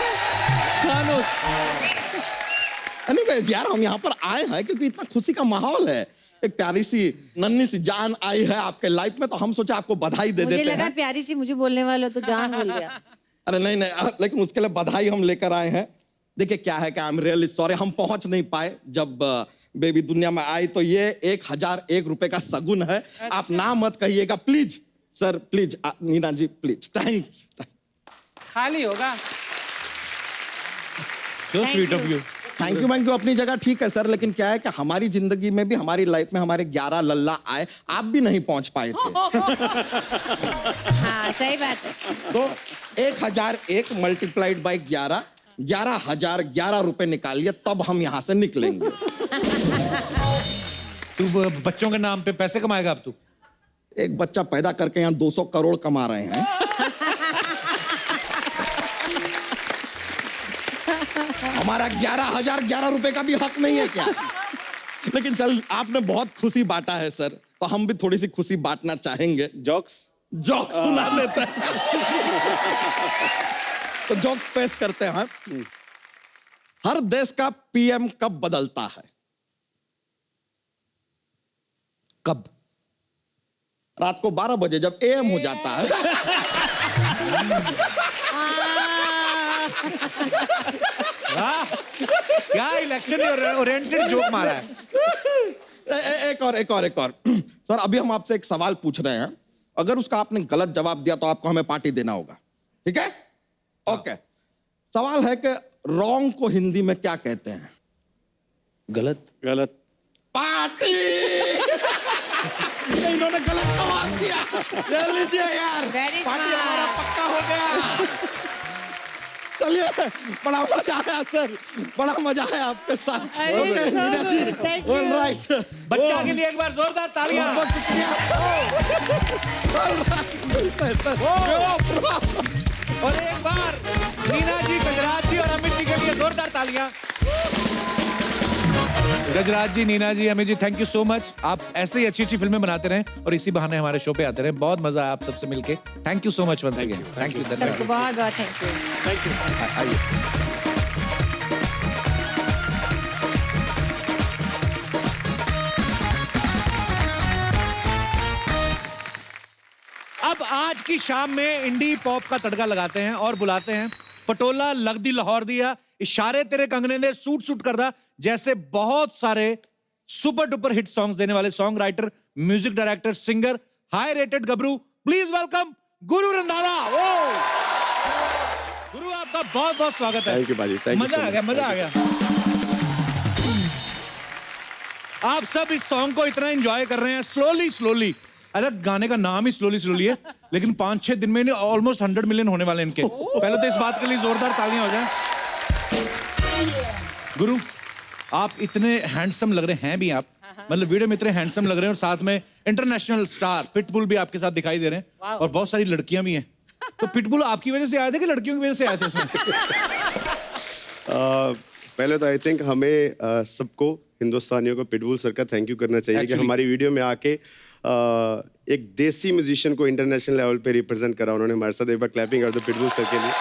Anyways, यार हम यहाँ पर आए हैं क्योंकि इतना खुशी का माहौल है। एक प्यारी सी नन्ही सी जान आई है आपके लाइफ में, तो हम सोचे आपको बधाई दे मुझे देते लगा हैं। प्यारी सी मुझे बोलने वाला तो जान बोल गया। अरे नहीं नहीं, लेकिन उसके लिए बधाई हम लेकर आए हैं। देखिए क्या है कि आई एम रियली सॉरी, हम पहुंच नहीं पाए जब बेबी दुनिया में आई। तो ये 1001 रुपए का सगुन है। आप ना मत कहिएगा please sir, please Nina ji please. Thank you. खाली होगा। So sweet of you. Thank you अपनी जगह ठीक है सर, लेकिन क्या है कि हमारी जिंदगी में भी, हमारी लाइफ में हमारे 11 लल्ला आए, आप भी नहीं पहुंच पाए थे। हाँ सही बात है। तो 1001 मल्टीप्लाइड बाई 11, 11,011 रुपए निकालिए, तब हम यहां से निकलेंगे। तू बच्चों के नाम पे पैसे कमाएगा अब तू? एक बच्चा पैदा करके यहाँ 200 करोड़ कमा रहे हैं। हमारा 11,011 रुपए का भी हक नहीं है क्या? लेकिन चल, आपने बहुत खुशी बांटा है सर, तो हम भी थोड़ी सी खुशी बांटना चाहेंगे। जॉक्स सुना देते हैं। तो जोक पेश करते हैं। हर देश का पीएम कब बदलता है? कब? रात को 12 बजे जब एएम हो जाता है। क्या इलेक्शन ओरिएंटेड जोक मारा है। एक और सर, अभी हम आपसे एक सवाल पूछ रहे हैं, अगर उसका आपने गलत जवाब दिया तो आपको हमें पार्टी देना होगा, ठीक है? ओके। सवाल है कि रॉन्ग को हिंदी में क्या कहते हैं? गलत? गलत। पार्टी। इन्होंने गलत जवाब दिया। ले लीजिए यार, पार्टी हमारा पक्का हो गया। चलिए, बड़ा मजा आया सर, बड़ा मजा आया आपके साथ। ऑलराइट, बच्चा के लिए एक बार जोरदार तालियां। बहुत शुक्रिया। और एक बार नीना जी, गजराज जी और अमित जी के लिए जोरदार तालियां। गजराज जी, नीना जी, Amit ji, thank you so much. आप ऐसे ही अच्छी अच्छी फिल्में बनाते रहें और इसी बहाने हमारे शो पे आते रहें। बहुत मजा आया आप सबसे मिलके। Thank you so much once again. Thank you. सबको बहुत बहुत थैंक यू। आइए। अब आज की शाम में इंडी पॉप का तड़का लगाते हैं और बुलाते हैं पटोला लगदी लाहौर दिया, इशारे तेरे कंगने ने, सूट सूट करदा जैसे बहुत सारे सुपर डुपर हिट सॉन्ग्स देने वाले song writer, music director, singer, high rated Gabru. Please welcome Guru Randhawa. ओ गुरु, आपका बहुत बहुत स्वागत है। थैंक यू बाजी, थैंक यू। मजा आ गया, मजा आ गया। आप सब इस सॉन्ग को इतना एंजॉय कर रहे हैं स्लोली स्लोली। अरे गाने का नाम ही स्लोली स्लोली है, लेकिन 5-6 दिन में ऑलमोस्ट 100 मिलियन होने वाले इनके। पहले तो इस बात के लिए जोरदार तालियां हो जाएं। गुरु, आप इतने हैंडसम लग रहे हैं भी आप, मतलब वीडियो में इतने हैंडसम लग रहे हैं और साथ में इंटरनेशनल स्टार पिटबुल भी आपके साथ दिखाई दे रहे हैं और बहुत सारी लड़कियां भी हैं। तो पिटबुल आपकी वजह से आए थे कि लड़कियों की वजह से आए थे उसमें? पहले तो आई थिंक हमें सबको, हिंदुस्तानियों को, पिटबुल सर का थैंक यू करना चाहिए कि हमारी वीडियो में आके एक देसी म्यूजिशियन को इंटरनेशनल लेवल पे रिप्रेजेंट करा उन्होंने हमारे साथ। एक बार क्लैपिंग कर दो पिटबुल सर के लिए।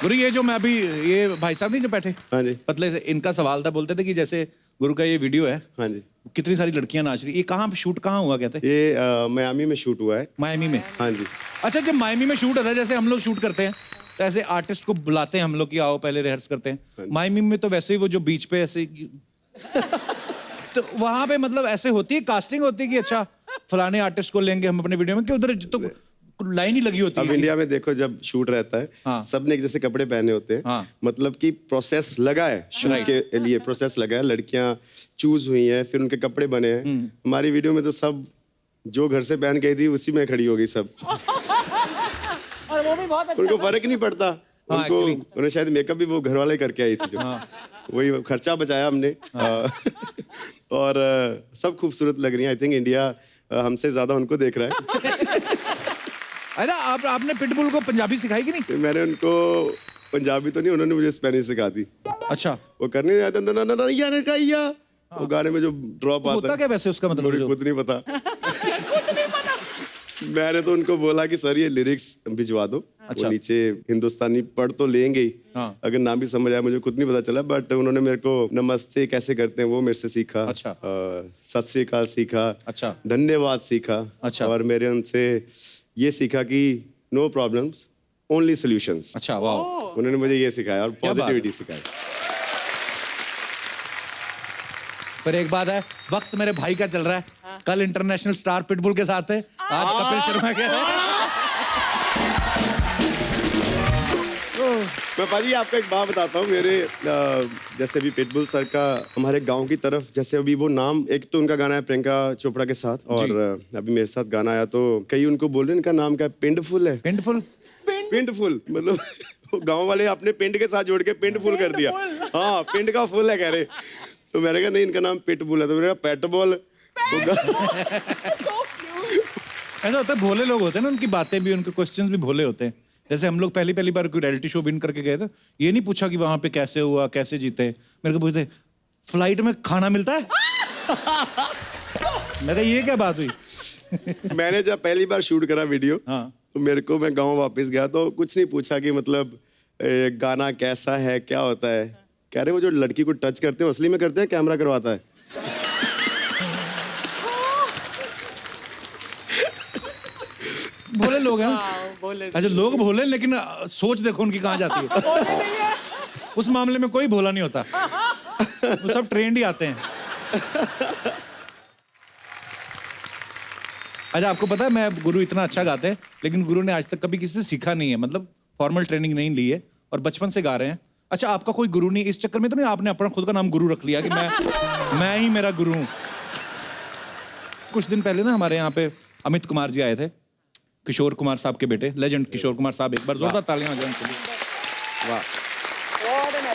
गुरु, ये जो मैं अभी, ये भाई साहब नहीं जो बैठे, हाँ जी, पतले से, इनका सवाल था, बोलते थे कि जैसे गुरु का ये वीडियो है, हाँ जी, कितनी सारी लड़कियां नाच रही, ये कहाँ शूट कहाँ हुआ कहते? ये मायामी में शूट हुआ है। मायामी में? हाँ जी। अच्छा, जब मायामी में शूट होता है, जैसे हम लोग शूट करते हैं तो ऐसे आर्टिस्ट को बुलाते हैं हम लोग कि आओ पहले रिहर्स करते हैं। मायामी में तो वैसे ही वो जो बीच पे ऐसे तो वहां पे मतलब ऐसे होती है, कास्टिंग होती है कि अच्छा फलाने आर्टिस्ट को लेंगे हम अपने वीडियो में, कि उधर तो लाइन ही लगी होती है। अब इंडिया में देखो जब शूट रहता है, हाँ, सबने एक जैसे कपड़े पहने होते हैं, हाँ, मतलब कि प्रोसेस लगा है, शूट के लिए प्रोसेस लगा है, लड़कियां चूज हुई हैं, फिर उनके कपड़े बने हैं। हमारी वीडियो में तो सब जो घर से पहन गई थी उसी में खड़ी हो गई सब। और वो भी बहुत अच्छा उनको फर्क नहीं पड़ता। उनको उन्हें शायद मेकअप भी वो घर वाले करके आई थी जो, वही खर्चा बचाया हमने। और सब खूबसूरत लग रही है। आई थिंक इंडिया हमसे ज्यादा उनको देख रहा है। अरे आपने पिटबुल को पंजाबी सिखाई कि नहीं? मैंने उनको पंजाबी तो नहीं, उन्होंने मुझे स्पेनिश सिखा दी। अच्छा। वो करने नहीं आता ना, वो गाने में जो ड्रॉप आता होता क्या वैसे उसका मतलब? मुझे खुद नहीं पता। मैंने तो उनको बोला कि सर ये लिरिक्स भिजवा दो। अच्छा। वो नीचे हिंदुस्तानी पढ़ तो लेंगे ही, अगर नाम भी समझ आया मुझे खुद नहीं पता चला, बट उन्होंने मेरे को नमस्ते कैसे करते हैं वो मेरे से सीखा। अच्छा। सत श्री अकाल सीखा। अच्छा। धन्यवाद सीखा। अच्छा। और मेरे उनसे ये सीखा कि नो प्रॉब्लम्स ओनली सॉल्यूशंस। अच्छा, वाह। उन्होंने मुझे ये सिखाया और पॉजिटिविटी सिखाई। पर एक बात है, वक्त मेरे भाई का चल रहा है। कल इंटरनेशनल स्टार पिटबुल के साथ है, आज कपिल शर्मा के। मैं पाजी आपको एक बात बताता हूँ। मेरे जैसे अभी पिटबुल सर का हमारे गांव की तरफ, जैसे अभी वो नाम, एक तो उनका गाना है प्रियंका चोपड़ा के साथ, और अभी मेरे साथ गाना आया तो कई उनको बोल रहे हैं इनका नाम क्या है, पिंडफुल है। पिंडफुल? पिंडफुल मतलब गांव वाले अपने पिंड के साथ जोड़ के पिंडफुल कर दिया। हाँ, पिंड का फुल है कह रहे। तो मैंने कहा नहीं, इनका नाम पिटबुल है। तो मेरा पेटबॉल। ऐसा होता है, भोले लोग होते हैं ना, उनकी बातें भी, उनके क्वेश्चंस भी भोले होते हैं। जैसे हम लोग पहली बार कोई रियलिटी शो विन करके गए थे, ये नहीं पूछा कि वहां पे कैसे हुआ, कैसे जीते। मेरे को पूछते फ्लाइट में खाना मिलता है। मैं कहा ये क्या बात हुई? मैंने जब पहली बार शूट करा वीडियो, तो मेरे को, मैं गाँव वापस गया तो कुछ नहीं पूछा कि मतलब गाना कैसा है, क्या होता है। कह रहे वो जो लड़की को टच करते हैं असली में करते हैं, कैमरा करवाता है। भोले लोग हैं ना। अच्छा, लोग भोले, लेकिन सोच देखो उनकी कहाँ जाती है। उस मामले में कोई भोला नहीं होता, वो सब ट्रेंड ही आते हैं। अच्छा, आपको पता है मैं, गुरु इतना अच्छा गाते हैं, लेकिन गुरु ने आज तक कभी किसी से सीखा नहीं है, मतलब फॉर्मल ट्रेनिंग नहीं ली है, और बचपन से गा रहे हैं। अच्छा, आपका कोई गुरु नहीं? इस चक्कर में तो नहीं आपने अपना खुद का नाम गुरु रख लिया कि मैं ही मेरा गुरु हूं? कुछ दिन पहले ना हमारे यहाँ पे अमित कुमार जी आए थे, किशोर कुमार साहब के बेटे, लेजेंड किशोर कुमार साहब। एक बार जोरदार तालियां हो जाए उनके लिए। वाह।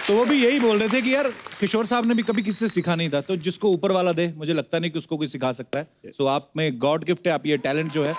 तो वो भी यही बोल रहे थे कि यार किशोर साहब ने भी कभी किसी से सीखा नहीं था, तो जिसको ऊपर वाला दे, मुझे लगता नहीं कि उसको कोई सिखा सकता है। सो आप में गॉड गिफ्ट है, आप ये टैलेंट जो है